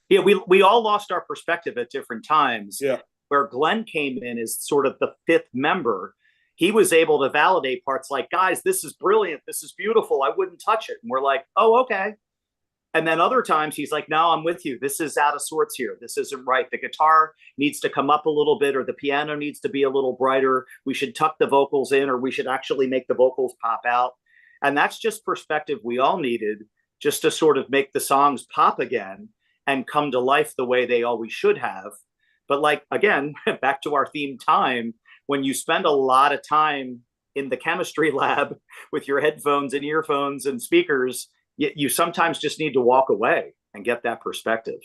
Yeah. We all lost our perspective at different times. Yeah. where Glenn came in as sort of the fifth member. He was able to validate parts like, guys, this is brilliant. This is beautiful. I wouldn't touch it. And we're like, oh, okay. And then other times he's like, no, I'm with you. This is out of sorts here. This isn't right. The guitar needs to come up a little bit, or the piano needs to be a little brighter. We should tuck the vocals in, or we should actually make the vocals pop out. And that's just perspective we all needed, just to sort of make the songs pop again and come to life the way they always should have. But like, again, back to our theme time, when you spend a lot of time in the chemistry lab with your headphones and earphones and speakers, you sometimes just need to walk away and get that perspective.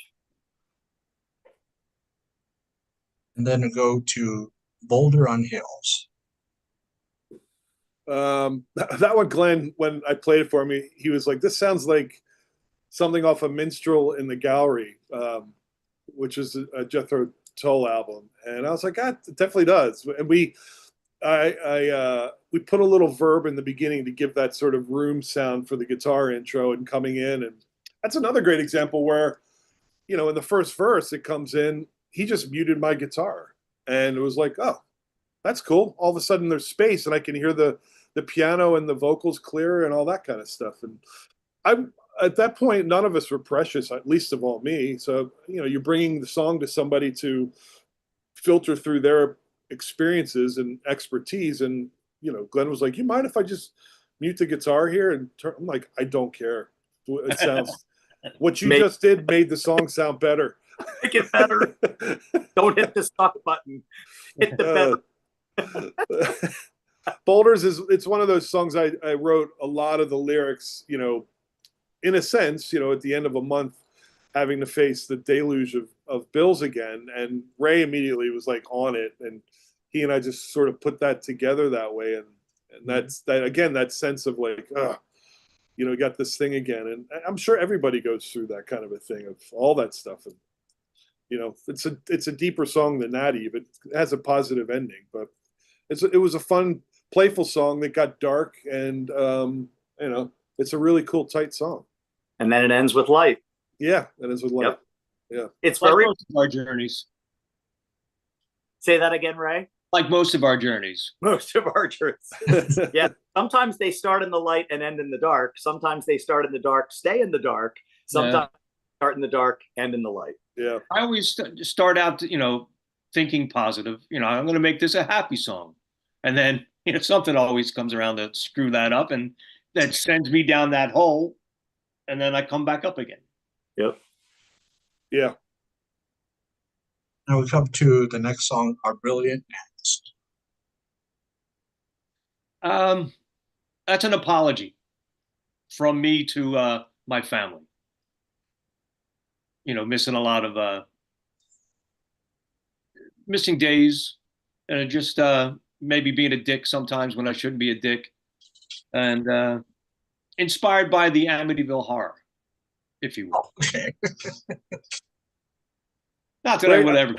And then go to Boulder on Hills. That one, Glenn, when I played it for me, he was like, this sounds like something off a Minstrel in the Gallery, which is a Jethro Tull album. And I was like, God, it definitely does. And we put a little verb in the beginning to give that sort of room sound for the guitar intro and coming in. And that's another great example where, you know, in the first verse, it comes in, he just muted my guitar. And it was like, oh, that's cool. All of a sudden there's space and I can hear the piano and the vocals clear and all that kind of stuff. And at that point, none of us were precious, at least of all me. So, you know, you're bringing the song to somebody to filter through their experiences and expertise. And, you know, Glenn was like, you mind if I just mute the guitar here? And I'm like, I don't care. It sounds, what you just did made the song sound better. Make it better. Don't hit the stop button. Hit the better. Boulders it's one of those songs I wrote a lot of the lyrics, you know, in a sense, you know, at the end of a month, having to face the deluge of bills again. And Ray immediately was like on it. And he and I just sort of put that together that way. And that's that, again, that sense of like, you know, we got this thing again. And I'm sure everybody goes through that kind of a thing of all that stuff. And, you know, it's a deeper song than that even. It has a positive ending, but it was a fun, playful song that got dark. And, you know, it's a really cool, tight song. And then it ends with light. Yeah, it ends with light. Yep. Yeah. It's like very most of our journeys. Say that again, Ray. Like most of our journeys. Most of our journeys. Yeah. Sometimes they start in the light and end in the dark. Sometimes they start in the dark, stay in the dark. Sometimes start in the dark, end in the light. Yeah. I always start out, you know, thinking positive. You know, I'm going to make this a happy song. And then, you know, something always comes around to screw that up, and that sends me down that hole. And then I come back up again. Yep. Yeah. Now we come to the next song, Our Brilliant Ends. That's an apology from me to my family. You know, missing a lot of missing days, and just maybe being a dick sometimes when I shouldn't be a dick, and inspired by the Amityville Horror, if you will. Okay. Not that I would ever.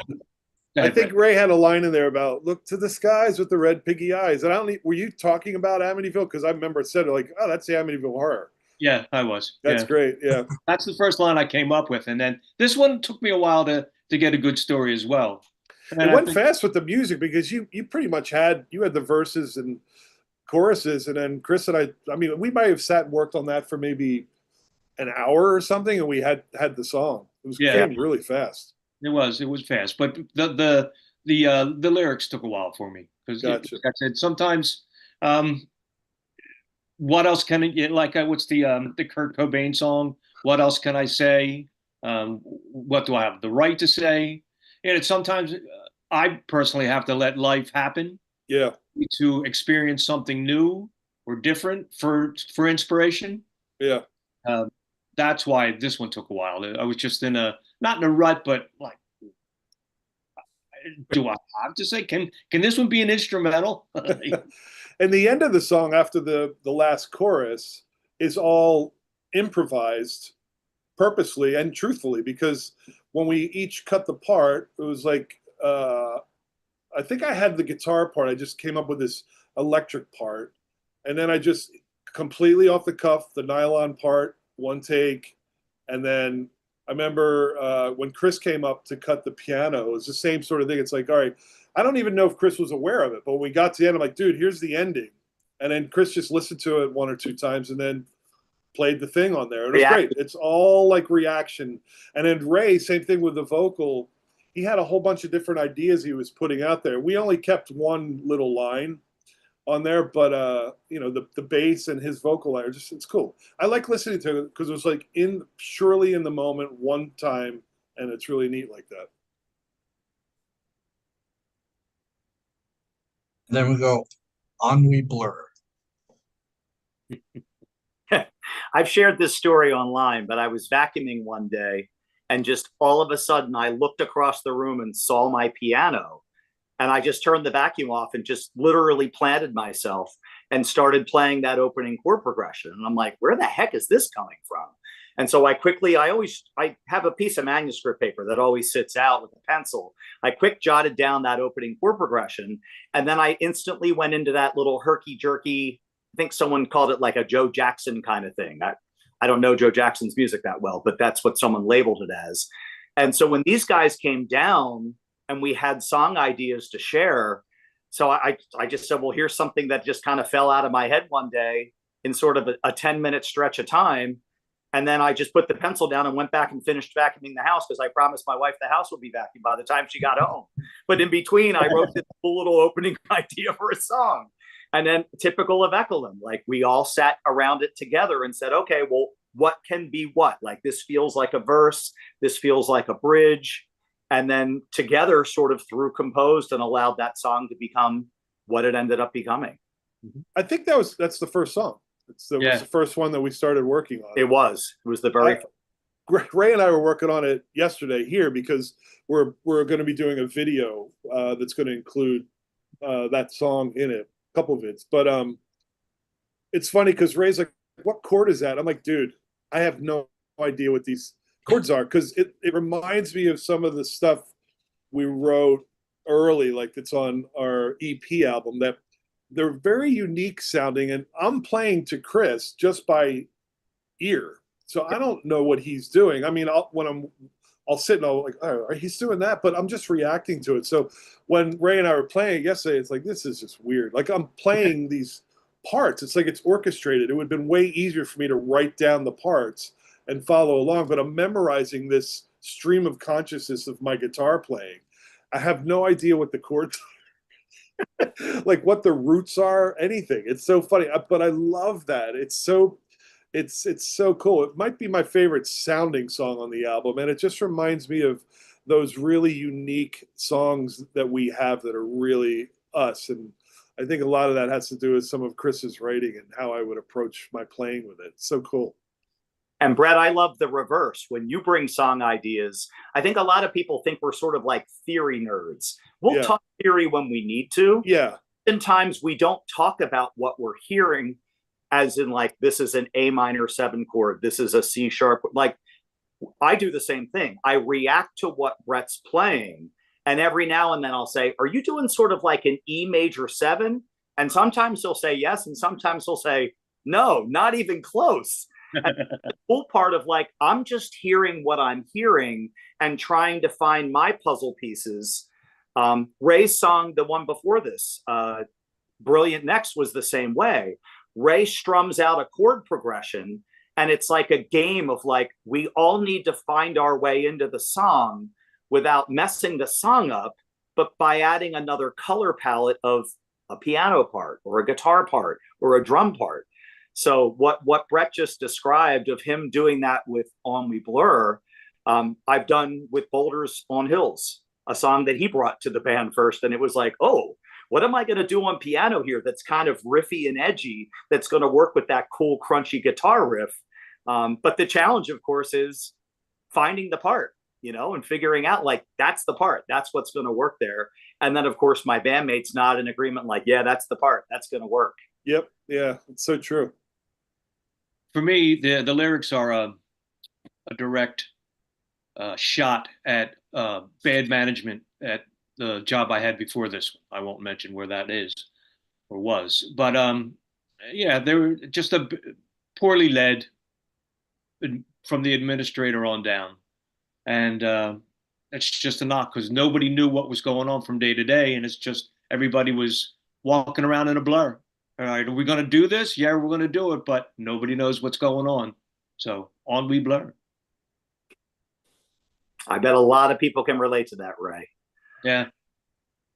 I think Ray had a line in there about look to the skies with the red piggy eyes. And I don't. Were you talking about Amityville? Because I remember it said like, oh, that's the Amityville Horror. Yeah, I was. That's great. Yeah. That's the first line I came up with, and then this one took me a while to get a good story as well. It went fast with the music because you pretty much had the verses and choruses, and then Chris and I mean, we might have sat and worked on that for maybe an hour or something, and we had the song. It came really fast. It was fast, but the lyrics took a while for me because, like I said, sometimes, what else can it like? What's the Kurt Cobain song? What else can I say? What do I have the right to say? And it's sometimes I personally have to let life happen. Yeah. To experience something new or different for inspiration. Yeah. That's why this one took a while. I was just not in a rut, but like, do I have to say, can this one be an instrumental? And the end of the song after the last chorus is all improvised purposely and truthfully, because when we each cut the part, it was like, I think I had the guitar part. I just came up with this electric part. And then I just completely off the cuff, the nylon part, one take. And then I remember when Chris came up to cut the piano, it was the same sort of thing. It's like, all right, I don't even know if Chris was aware of it, but when we got to the end, I'm like, dude, here's the ending. And then Chris just listened to it 1 or 2 times and then played the thing on there. It was great. It's all like reaction. And then Ray, same thing with the vocal. He had a whole bunch of different ideas he was putting out there. We only kept one little line on there, but you know, the bass and his vocal line are just, it's cool. I like listening to it because it was like surely in the moment one time, and it's really neat like that. And then we go on we blur. I've shared this story online, but I was vacuuming one day and just all of a sudden I looked across the room and saw my piano. And I just turned the vacuum off and just literally planted myself and started playing that opening chord progression. And I'm like, where the heck is this coming from? And so I have a piece of manuscript paper that always sits out with a pencil. I quick jotted down that opening chord progression. And then I instantly went into that little herky jerky, I think someone called it like a Joe Jackson kind of thing. I don't know Joe Jackson's music that well, but that's what someone labeled it as. And so when these guys came down and we had song ideas to share, so I just said, well, here's something that just kind of fell out of my head one day in sort of a 10-minute stretch of time. And then I just put the pencil down and went back and finished vacuuming the house because I promised my wife the house would be vacuumed by the time she got home. But in between, I wrote this cool little opening idea for a song. And then typical of Echolyn, like we all sat around it together and said, okay, well, what can be what? Like this feels like a verse, this feels like a bridge. And then together sort of through composed and allowed that song to become what it ended up becoming. I think that's the first song. Was the first one that we started working on. It was the very Ray and I were working on it yesterday here because we're going to be doing a video that's going to include that song in it, a couple of vids. But it's funny because Ray's like, what chord is that? I'm like, dude, I have no idea what these chords are because it reminds me of some of the stuff we wrote early, like it's on our EP album, that they're very unique sounding, and I'm playing to Chris just by ear, so I don't know what he's doing. I mean, I'll sit and I'll like, oh, he's doing that, but I'm just reacting to it. So when Ray and I were playing yesterday, it's like, this is just weird. Like I'm playing these parts. It's like it's orchestrated. It would have been way easier for me to write down the parts and follow along, but I'm memorizing this stream of consciousness of my guitar playing. I have no idea what the chords are, like what the roots are, anything. It's so funny, but I love that. It's so cool. It might be my favorite sounding song on the album, and it just reminds me of those really unique songs that we have that are really us. And I think a lot of that has to do with some of Chris's writing and how I would approach my playing with it. It's so cool. And Brett, I love the reverse. When you bring song ideas, I think a lot of people think we're sort of like theory nerds. We'll talk theory when we need to. Yeah. Sometimes we don't talk about what we're hearing, as in like, this is an A minor 7 chord, this is a C sharp. Like I do the same thing. I react to what Brett's playing. And every now and then I'll say, are you doing sort of like an E major 7? And sometimes he'll say yes. And sometimes he'll say, no, not even close. The cool part of like, I'm just hearing what I'm hearing and trying to find my puzzle pieces. Ray's song, the one before this, Brilliant Next, was the same way. Ray strums out a chord progression, and it's like a game of like, we all need to find our way into the song without messing the song up, but by adding another color palette of a piano part or a guitar part or a drum part. So what Brett just described of him doing that with On We Blur, I've done with Boulders on Hills, a song that he brought to the band first. And it was like, oh, what am I going to do on piano here that's kind of riffy and edgy, that's going to work with that cool, crunchy guitar riff? But the challenge, of course, is finding the part, you know, and figuring out like, that's the part, that's what's going to work there. And then, of course, my bandmates nod in agreement, like, yeah, that's the part, that's going to work. Yep. Yeah, it's so true. For me, the lyrics are a direct shot at bad management at the job I had before this. I won't mention where that is or was, but yeah, they were just poorly led from the administrator on down. And it's just a knock because nobody knew what was going on from day to day. And it's just everybody was walking around in a blur. All right, are we going to do this? Yeah, we're going to do it, but nobody knows what's going on. So on we blur. I bet a lot of people can relate to that, Ray. Yeah.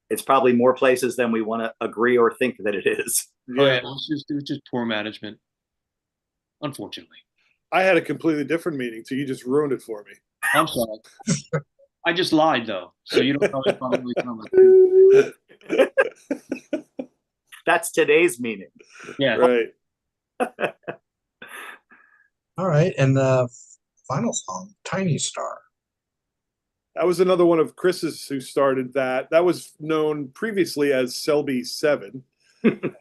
It's probably more places than we want to agree or think that it is. Oh yeah, it was just poor management, unfortunately. I had a completely different meeting, so you just ruined it for me. I'm sorry. I just lied though, so you don't know if I'm really coming. That's today's meaning. Yeah. Right. All right, and the final song, Tiny Star. That was another one of Chris's who started that. That was known previously as Selby 7.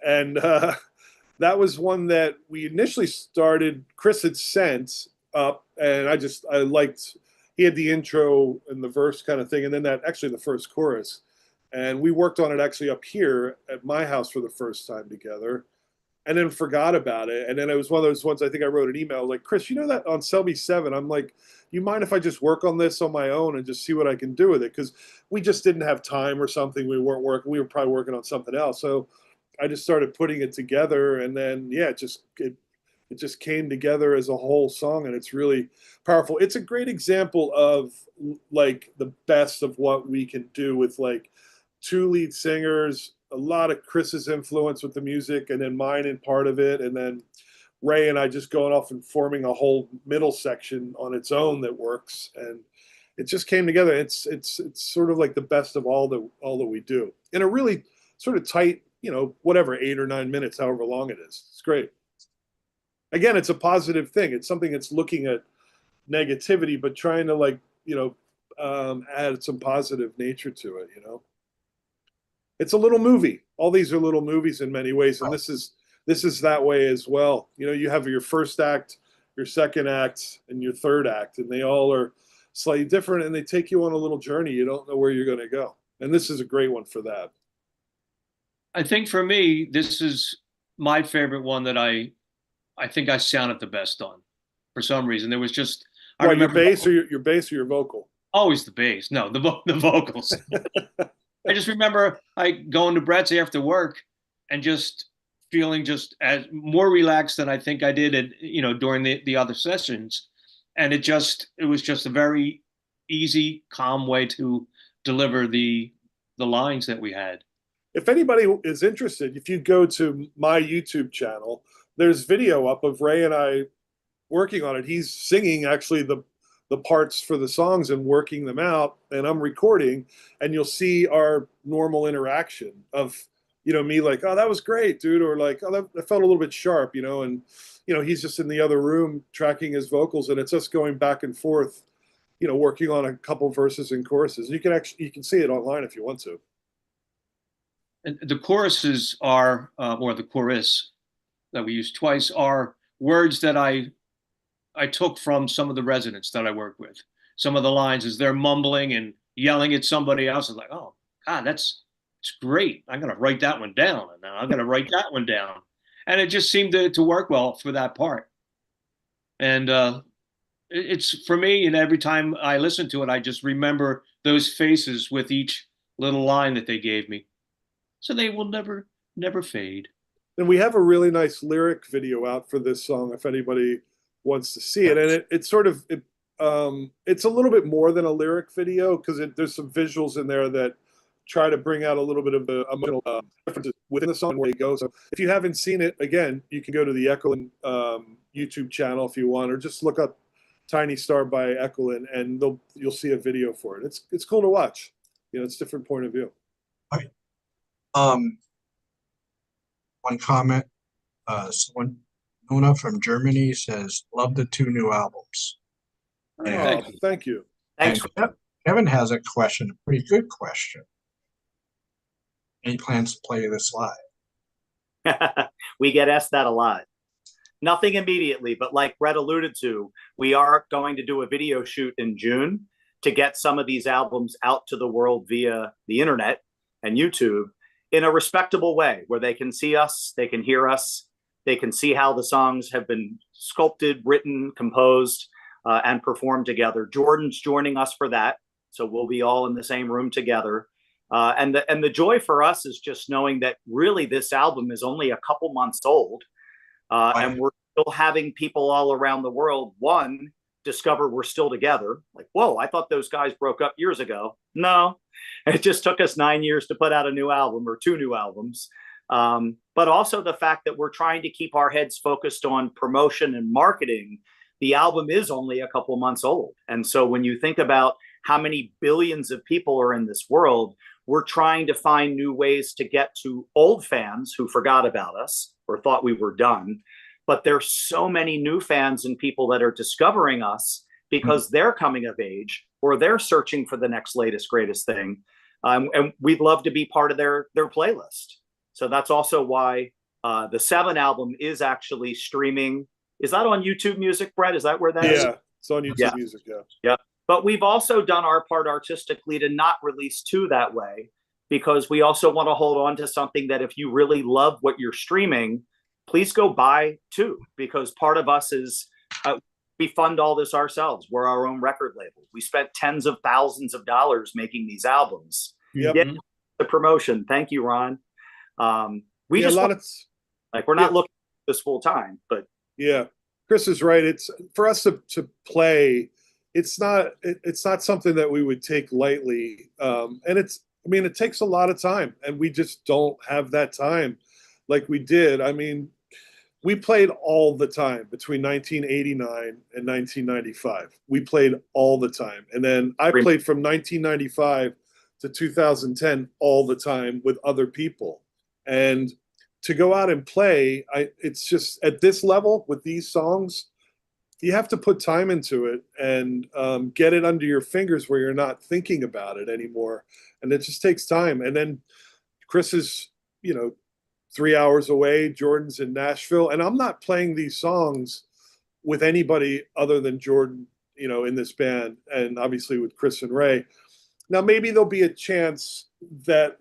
And that was one that we initially started, Chris had sent up, and I liked, he had the intro and the verse kind of thing, and then that actually the first chorus. And we worked on it actually up here at my house for the first time together, and then forgot about it. And then it was one of those ones, I think I wrote an email like, Chris, you know that on Selby 7, I'm like, you mind if I just work on this on my own and just see what I can do with it? Because we just didn't have time or something. We weren't working. We were probably working on something else. So I just started putting it together, and then it just came together as a whole song, and it's really powerful. It's a great example of like the best of what we can do with like two lead singers, a lot of Chris's influence with the music, and then mine in part of it, and then Ray and I just going off and forming a whole middle section on its own that works, and it just came together. It's sort of like the best of all that we do in a really sort of tight, whatever, 8 or 9 minutes, however long it is. It's great. Again, it's a positive thing. It's something that's looking at negativity, but trying to add some positive nature to it. It's a little movie. All these are little movies in many ways, and this is that way as well. You have your first act, your second act, and your third act, and they all are slightly different, and they take you on a little journey. You don't know where you're going to go, and this is a great one for that. I think for me, this is my favorite one that I think I sounded the best on. For some reason, there was just I remember your bass or your vocal. Always the bass. No, the vocals. I just remember going to Brett's after work and just feeling just as more relaxed than I think I did during the other sessions. And it was just a very easy, calm way to deliver the lines that we had. If anybody is interested, if you go to my YouTube channel, there's video up of Ray and I working on it. He's singing actually the parts for the songs and working them out, and I'm recording, and you'll see our normal interaction of me like, oh, that was great, dude, or like, oh, that felt a little bit sharp, and he's just in the other room tracking his vocals, and it's us going back and forth, working on a couple verses and choruses. You can see it online if you want to. And the choruses are, or the chorus that we use twice, are words that I took from some of the residents that I work with. Some of the lines as they're mumbling and yelling at somebody else. Is like, oh God, it's great. I'm gonna write that one down, and I'm gonna write that one down, and it just seemed to work well for that part. And it's for me, and every time I listen to it, I just remember those faces with each little line that they gave me, so they will never fade. And we have a really nice lyric video out for this song if anybody wants to see it. And it's a little bit more than a lyric video because there's some visuals in there that try to bring out a little bit of the emotional differences within the song where you go. So if you haven't seen it, again, you can go to the Echolyn YouTube channel if you want, or just look up Tiny Star by Echolyn, and you'll see a video for it. It's cool to watch. It's a different point of view. All right. One comment. Nona from Germany says, love the 2 new albums. Oh, thank you. Thanks. Kevin has a question, a pretty good question. Any plans to play this live? We get asked that a lot. Nothing immediately, but like Brett alluded to, we are going to do a video shoot in June to get some of these albums out to the world via the internet and YouTube in a respectable way where they can see us, they can hear us, they can see how the songs have been sculpted, written, composed. and perform together. Jordan's joining us for that, so we'll be all in the same room together. And the joy for us is just knowing that really this album is only a couple months old, and we're still having people all around the world, one, discover we're still together. Like, whoa, I thought those guys broke up years ago. No, it just took us 9 years to put out a new album or 2 new albums. But also the fact that we're trying to keep our heads focused on promotion and marketing. The album is only a couple months old. And so when you think about how many billions of people are in this world, we're trying to find new ways to get to old fans who forgot about us or thought we were done. But there's so many new fans and people that are discovering us because they're coming of age or they're searching for the next latest, greatest thing. And we'd love to be part of their playlist. So that's also why the 7 album is actually streaming. Is that on YouTube Music, Brett? Is that where that is? Yeah, it's on YouTube Music, Yeah. But we've also done our part artistically to not release 2 that way, because we also want to hold on to something that if you really love what you're streaming, please go buy 2, because part of us is we fund all this ourselves. We're our own record label. We spent tens of thousands of dollars making these albums. Yep. Yeah, the promotion. Thank you, Ron. We just we're not looking at this full time, but yeah, Chris is right. It's for us to play. It's not something that we would take lightly. And it takes a lot of time, and we just don't have that time like we did. I mean, we played all the time between 1989 and 1995. We played all the time. And then I played from 1995 to 2010 all the time with other people. And to go out and play, it's just at this level with these songs, you have to put time into it and get it under your fingers where you're not thinking about it anymore. And it just takes time. And then Chris is, 3 hours away. Jordan's in Nashville. And I'm not playing these songs with anybody other than Jordan, in this band, and obviously with Chris and Ray. Now, maybe there'll be a chance that,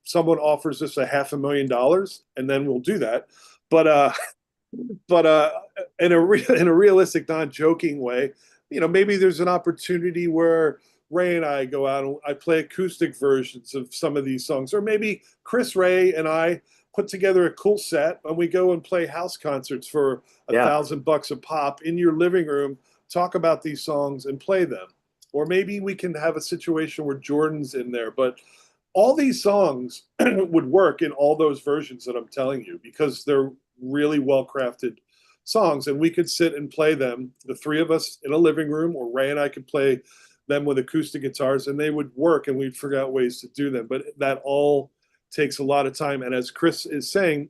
someone offers us $500,000 and then we'll do that. But in a realistic, non-joking way, maybe there's an opportunity where Ray and I go out and I play acoustic versions of some of these songs, or maybe Chris, Ray, and I put together a cool set and we go and play house concerts for $1,000 a pop in your living room, talk about these songs and play them. Or maybe we can have a situation where Jordan's in there. But all these songs would work in all those versions that I'm telling you, because they're really well-crafted songs. And we could sit and play them, the 3 of us in a living room, or Ray and I could play them with acoustic guitars, and they would work, and we'd figure out ways to do them. But that all takes a lot of time. And as Chris is saying,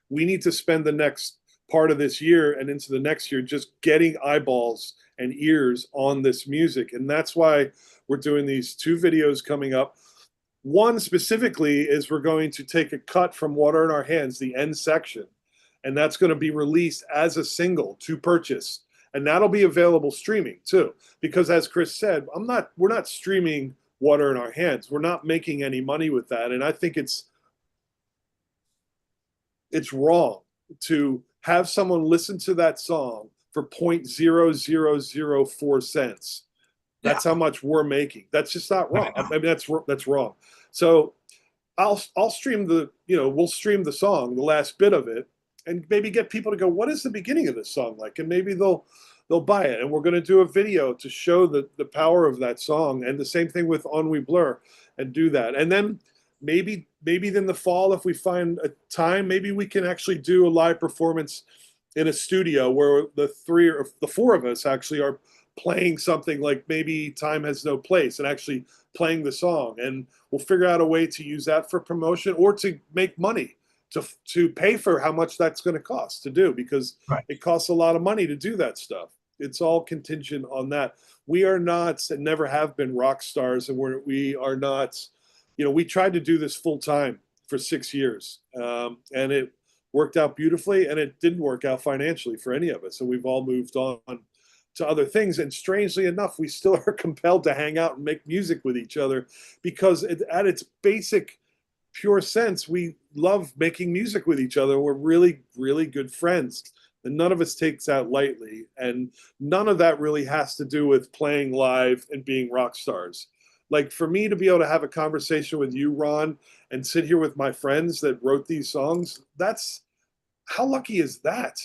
we need to spend the next part of this year and into the next year just getting eyeballs and ears on this music. And that's why we're doing these 2 videos coming up. One specifically is we're going to take a cut from Water in Our Hands, the end section, and that's going to be released as a single to purchase. And that'll be available streaming too, because as Chris said, we're not streaming Water in Our Hands. We're not making any money with that. And I think it's wrong to have someone listen to that song for 0.0004 cents. That's how much we're making. That's just not wrong. I mean, that's wrong. So I'll stream we'll stream the song, the last bit of it, and maybe get people to go, what is the beginning of this song like? And maybe they'll buy it. And we're going to do a video to show the power of that song. And the same thing with Ennui Blur, and do that. And then maybe in the fall, if we find a time, maybe we can actually do a live performance in a studio where the 3 or the 4 of us actually are playing something like maybe Time Has No Place, and actually playing the song. And we'll figure out a way to use that for promotion or to make money, to pay for how much that's going to cost to do, because it costs a lot of money to do that stuff. It's all contingent on that. We are not, and never have been, rock stars, and we are not, we tried to do this full time for 6 years, and it worked out beautifully, and it didn't work out financially for any of us. So we've all moved on to other things. And strangely enough, we still are compelled to hang out and make music with each other, because at its basic, pure sense, we love making music with each other. We're really, really good friends. and none of us takes that lightly. And none of that really has to do with playing live and being rock stars. Like for me to be able to have a conversation with you, Ron, and sit here with my friends that wrote these songs, that's how lucky is that?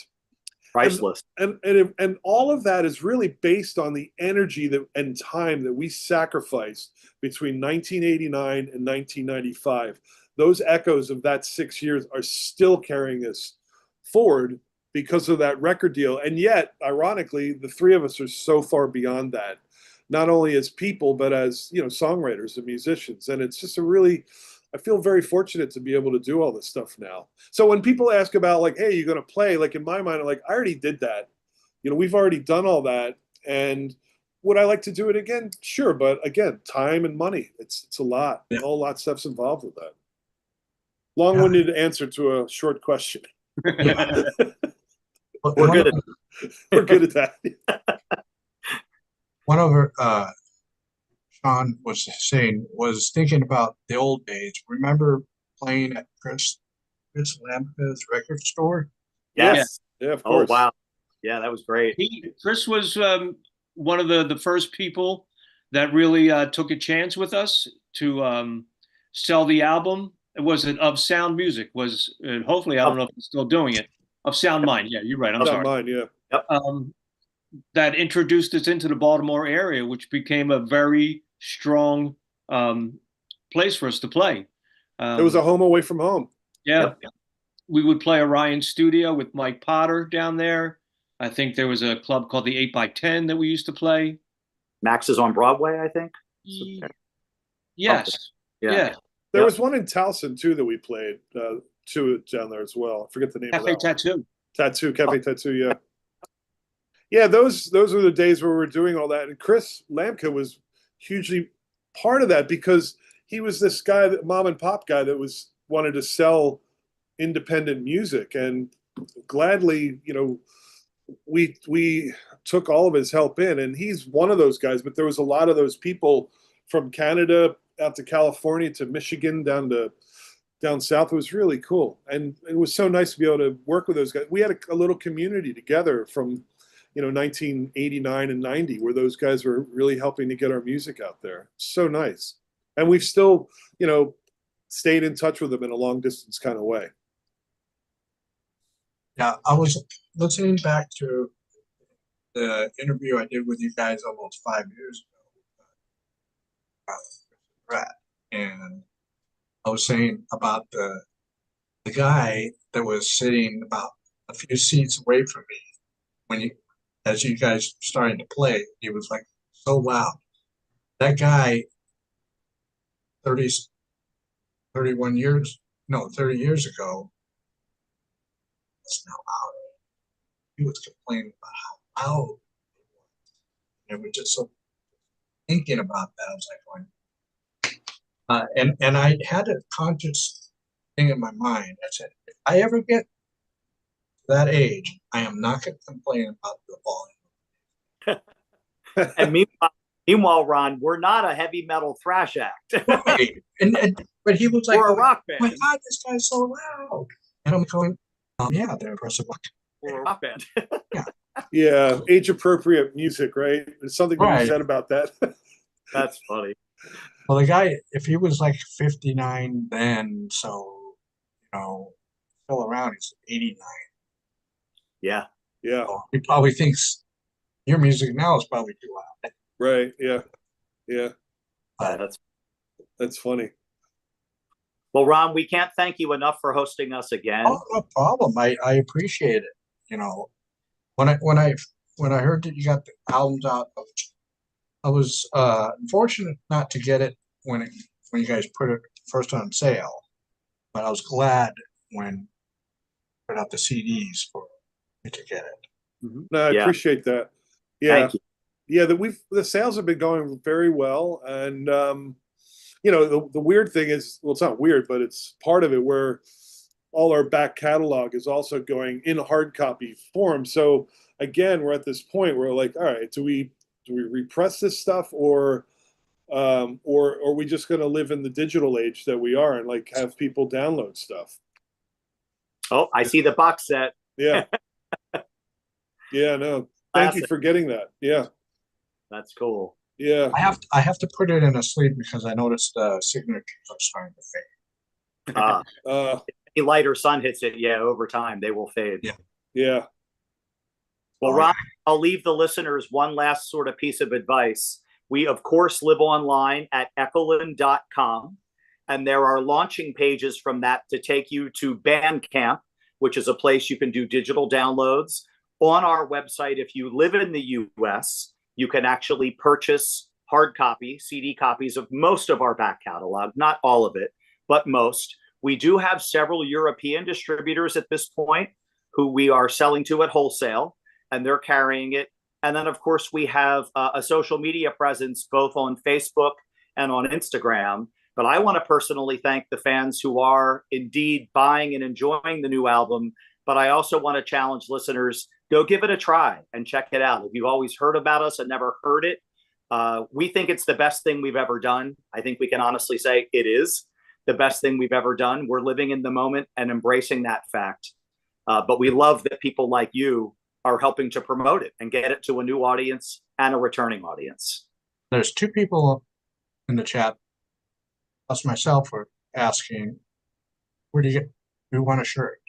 Priceless. And all of that is really based on the energy that and time that we sacrificed between 1989 and 1995. Those echoes of that 6 years are still carrying us forward because of that record deal. And yet, ironically, the three of us are so far beyond that, not only as people, but as, songwriters and musicians. And it's just I feel very fortunate to be able to do all this stuff now. So when people ask about like, hey, you're going to play, like in my mind, I'm like, I already did that. We've already done all that. And would I like to do it again? Sure. But again, time and money, it's a lot. Yeah. A whole lot of stuff's involved with that. Long-winded answer to a short question. Yeah. We're good at We're good at that. One of Sean was thinking about the old days. Remember playing at Chris Lamp's record store? Yes. Yeah, of course. Oh, wow. Yeah, that was great. Chris was one of the first people that really took a chance with us to sell the album. It was Of Sound Music. Hopefully, I don't know if he's still doing it. Of Sound Mind. Yeah, you're right. I'm sorry. Mine, yeah. Yep. That introduced us into the Baltimore area, which became a very strong place for us to play. It was a home away from home. Yeah. Yep. We would play Orion Studio with Mike Potter down there. I think there was a club called the 8x10 that we used to play. Max is on Broadway, I think. Yes. Yeah. There was one in Towson too that we played down there as well. I forget the name of Cafe that Tattoo. Cafe Tattoo, yeah. Yeah, those were the days where we were doing all that. And Chris Lamka was hugely part of that because he was this guy, that mom and pop guy that wanted to sell independent music. And gladly, we took all of his help in, and he's one of those guys. But there was a lot of those people from Canada out to California to Michigan down south. It was really cool, and it was so nice to be able to work with those guys. We had a little community together from 1989 and 90 where those guys were really helping to get our music out there. So nice. And we've still stayed in touch with them in a long distance kind of way. Yeah, I was listening back to the interview I did with you guys almost 5 years ago, Brad, and I was saying about the guy that was sitting about a few seats away from me as you guys starting to play. He was like so loud. That guy, 30 years ago, was now out. He was complaining about how loud it was. And we just so thinking about that, I was like going, and I had a conscious thing in my mind. I said, if I ever get to that age, I am not going to complain about the volume. And meanwhile, Ron, we're not a heavy metal thrash act. Right. But he was like, we're a rock band. Oh my God, this guy's so loud. And I'm going, yeah, they're impressive. We're a rock band. Yeah, age appropriate music, right? There's something to be said about that. That's funny. Well, the guy, if he was like 59 then, so still around, he's 89. Yeah. Yeah. So he probably thinks your music now is probably too loud. Right. Yeah. Yeah. That's funny. Well, Ron, we can't thank you enough for hosting us again. Oh, no problem. I appreciate it. When I heard that you got the albums out, I was fortunate not to get it when you guys put it first on sale, but I was glad when you put out the CDs for me to get it. Mm-hmm. No, I appreciate that. Yeah. Thank you. Yeah, the sales have been going very well, and the weird thing is, well, it's not weird, but it's part of it where all our back catalog is also going in hard copy form. So again, we're at this point where like, all right, do we repress this stuff or are we just going to live in the digital age that we are and like have people download stuff? Oh, I see the box set. Yeah. Yeah, no. Thank you for getting that. Yeah. That's cool. Yeah. I have to put it in a sleep because I noticed the signatures are starting to fade. Any light or sun hits it, yeah, over time they will fade. Yeah. Yeah. Well, Ron, I'll leave the listeners one last sort of piece of advice. We, of course, live online at echolyn.com, and there are launching pages from that to take you to Bandcamp, which is a place you can do digital downloads. On our website, if you live in the US, you can actually purchase hard copy, CD copies of most of our back catalog, not all of it, but most. We do have several European distributors at this point who we are selling to at wholesale, and they're carrying it. And then, of course, we have a social media presence both on Facebook and on Instagram. But I want to personally thank the fans who are indeed buying and enjoying the new album. But I also want to challenge listeners, go give it a try and check it out. If you've always heard about us and never heard it, we think it's the best thing we've ever done. I think we can honestly say it is the best thing we've ever done. We're living in the moment and embracing that fact. But we love that people like you are helping to promote it and get it to a new audience and a returning audience. There's two people in the chat, plus myself, were asking, where do you want a shirt?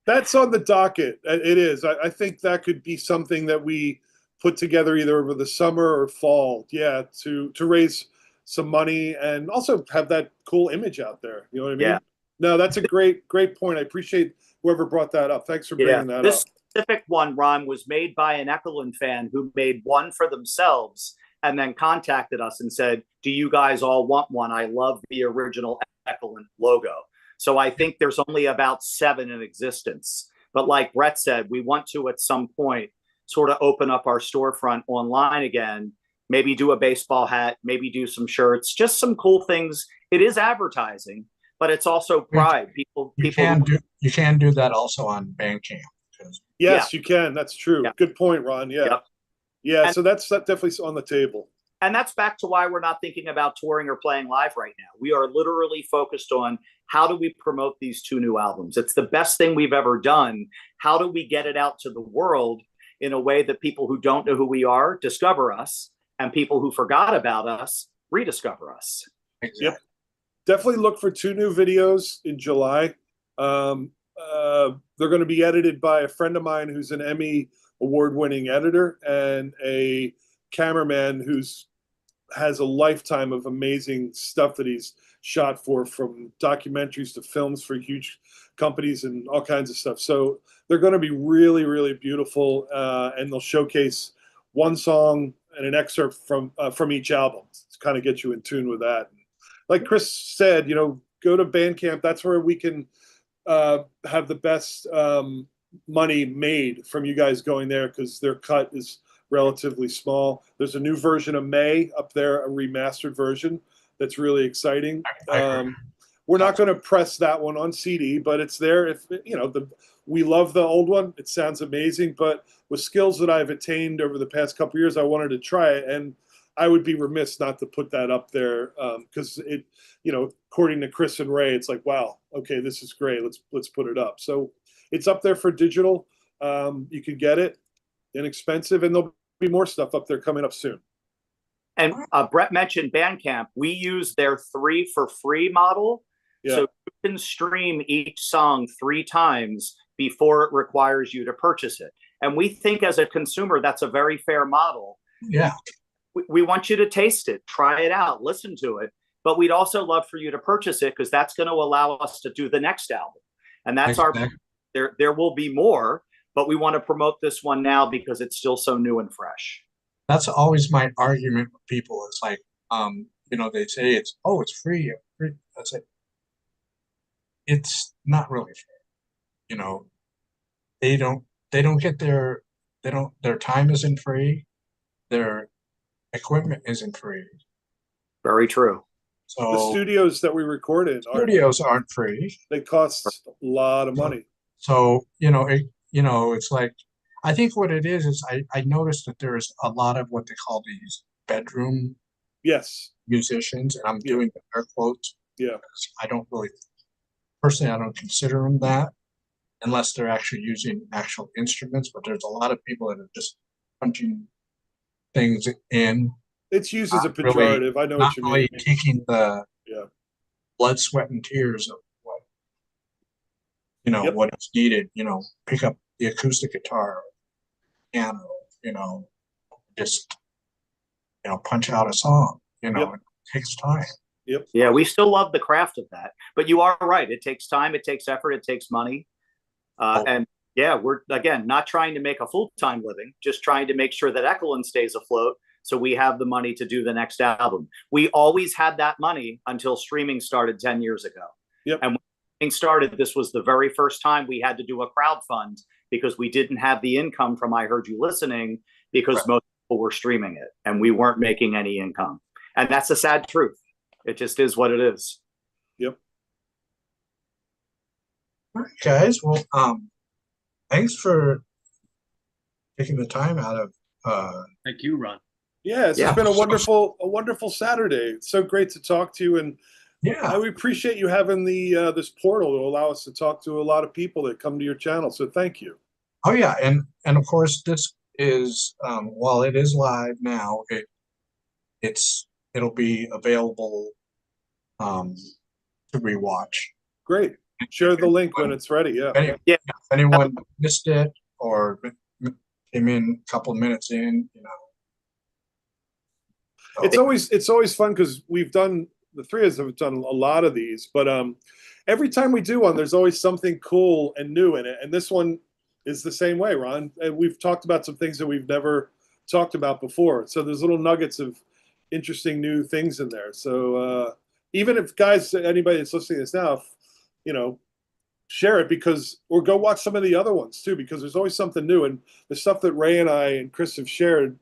That's on the docket. It is. I think that could be something that we put together either over the summer or fall. Yeah, to raise some money and also have that cool image out there. You know what I mean? Yeah. No, that's a great point. I appreciate whoever brought that up. Thanks for bringing that this up. Specific one, Ron, was made by an Echolyn fan who made one for themselves and then contacted us and said, do you guys all want one? I love the original Echolyn logo. So I think there's only about 7 in existence. But like Brett said, we want to at some point sort of open up our storefront online again, maybe do a baseball hat, maybe do some shirts, just some cool things. It is advertising, but it's also pride. You can do that also on Bandcamp. Yes, you can. That's true. Yeah. Good point, Ron. Yeah. Yep. Yeah. So that's definitely on the table. And that's back to why we're not thinking about touring or playing live right now. We are literally focused on how do we promote these 2 new albums? It's the best thing we've ever done. How do we get it out to the world in a way that people who don't know who we are discover us, and people who forgot about us rediscover us? Exactly. Yep. Definitely look for 2 new videos in July. They're going to be edited by a friend of mine who's an Emmy award-winning editor and a cameraman who's has a lifetime of amazing stuff that he's shot from documentaries to films for huge companies and all kinds of stuff. So they're going to be really, really beautiful, and they'll showcase one song and an excerpt from each album to kind of get you in tune with that. Like Chris said, go to Bandcamp. That's where we can have the best money made from you guys going there, because their cut is relatively small. There's a new version of May up there, a remastered version that's really exciting. We're not going to press that one on CD, but it's there. If we love the old one, it sounds amazing. But with skills that I've attained over the past couple of years, I wanted to try it, and I would be remiss not to put that up there, because it, according to Chris and Ray, it's like, wow, okay, this is great. Let's put it up. So it's up there for digital. You can get it inexpensive, and there'll be more stuff up there coming up soon. And Brett mentioned Bandcamp. We use their 3 for free model. Yeah. So you can stream each song 3 times before it requires you to purchase it. And we think as a consumer, that's a very fair model. Yeah. We want you to taste it, try it out, listen to it. But we'd also love for you to purchase it, because that's going to allow us to do the next album. And that's there will be more, but we want to promote this one now because it's still so new and fresh. That's always my argument with people. It's like, they say it's free. I say, it's not really fair. They don't get their time isn't free. Their equipment isn't free. Very true. So the studios that we recorded aren't free. They cost a lot of money. So it's like, I think what it is I noticed that there's a lot of what they call these bedroom musicians, and I'm doing the air quotes. Yeah. I don't consider them that. unless they're actually using actual instruments, but there's a lot of people that are just punching things in. It's used as a Not really- pejorative. I know Not what you really mean. taking the Yeah. blood, sweat, and tears of what, you know, Yep. what is needed, you know, pick up the acoustic guitar, piano, you know, just, you know, punch out a song, you know, Yep. it takes time. Yep. Yeah, we still love the craft of that. But you are right. It takes time, it takes effort, it takes money. And yeah, we're, again, not trying to make a full-time living, just trying to make sure that Echolyn stays afloat so we have the money to do the next album. We always had that money until streaming started 10 years ago. Yep. And when streaming started, this was the very first time we had to do a crowdfund because we didn't have the income from I Heard You Listening because Right. most people were streaming it and we weren't making any income. And that's a sad truth. It just is what it is. Yep. All right, guys. Well, thanks for taking the time out of Thank you, Ron. Yes, Yeah. it's been a wonderful Saturday. It's so great to talk to you, and yeah. I appreciate you having the this portal to allow us to talk to a lot of people that come to your channel. So thank you. Oh yeah, and of course this is while it is live now, it'll be available to rewatch. Great. Share the link when it's ready. Yeah. Yeah. If anyone missed it or came in a couple of minutes in, you know. It's always fun because the three of us have done a lot of these, but every time we do one, there's always something cool and new in it. And this one is the same way, Ron. And we've talked about some things that we've never talked about before. So there's little nuggets of interesting new things in there. So even if anybody that's listening to this now, you know, share it or go watch some of the other ones too, because there's always something new. And the stuff that Ray and I and Chris have shared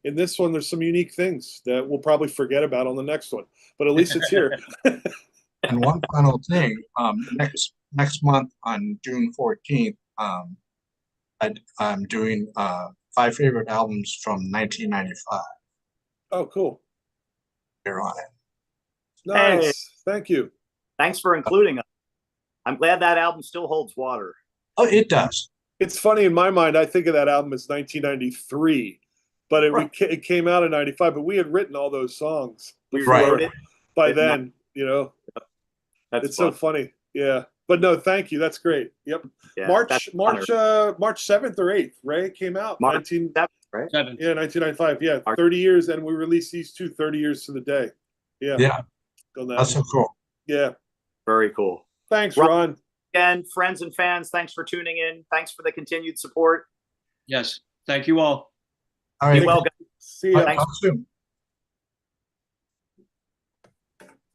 in this one, there's some unique things that we'll probably forget about on the next one, but at least it's here. And one final thing, next month on June 14th, I'm doing 5 favorite albums from 1995 Oh, cool. here on it. Nice. Thank you. Thanks for including us. I'm glad that album still holds water. Oh, it does. It's funny in my mind, I think of that album as 1993, but it came out in 95, but we had written all those songs We Right. wrote it. by then, you know. That's It's so funny. Yeah. But no, thank you. That's great. Yep. Yeah, March that's March 7th or 8th, right? It came out. March 7th, right? 7. Yeah, 1995. Yeah, March. 30 years, and we released these 30 years to the day. Yeah. Yeah, On that. that's so cool. Yeah. Very cool. Thanks, Ron. Again, friends and fans, thanks for tuning in. Thanks for the continued support. Yes. Thank you all. All right. Be well, guys. See ya. Talk soon.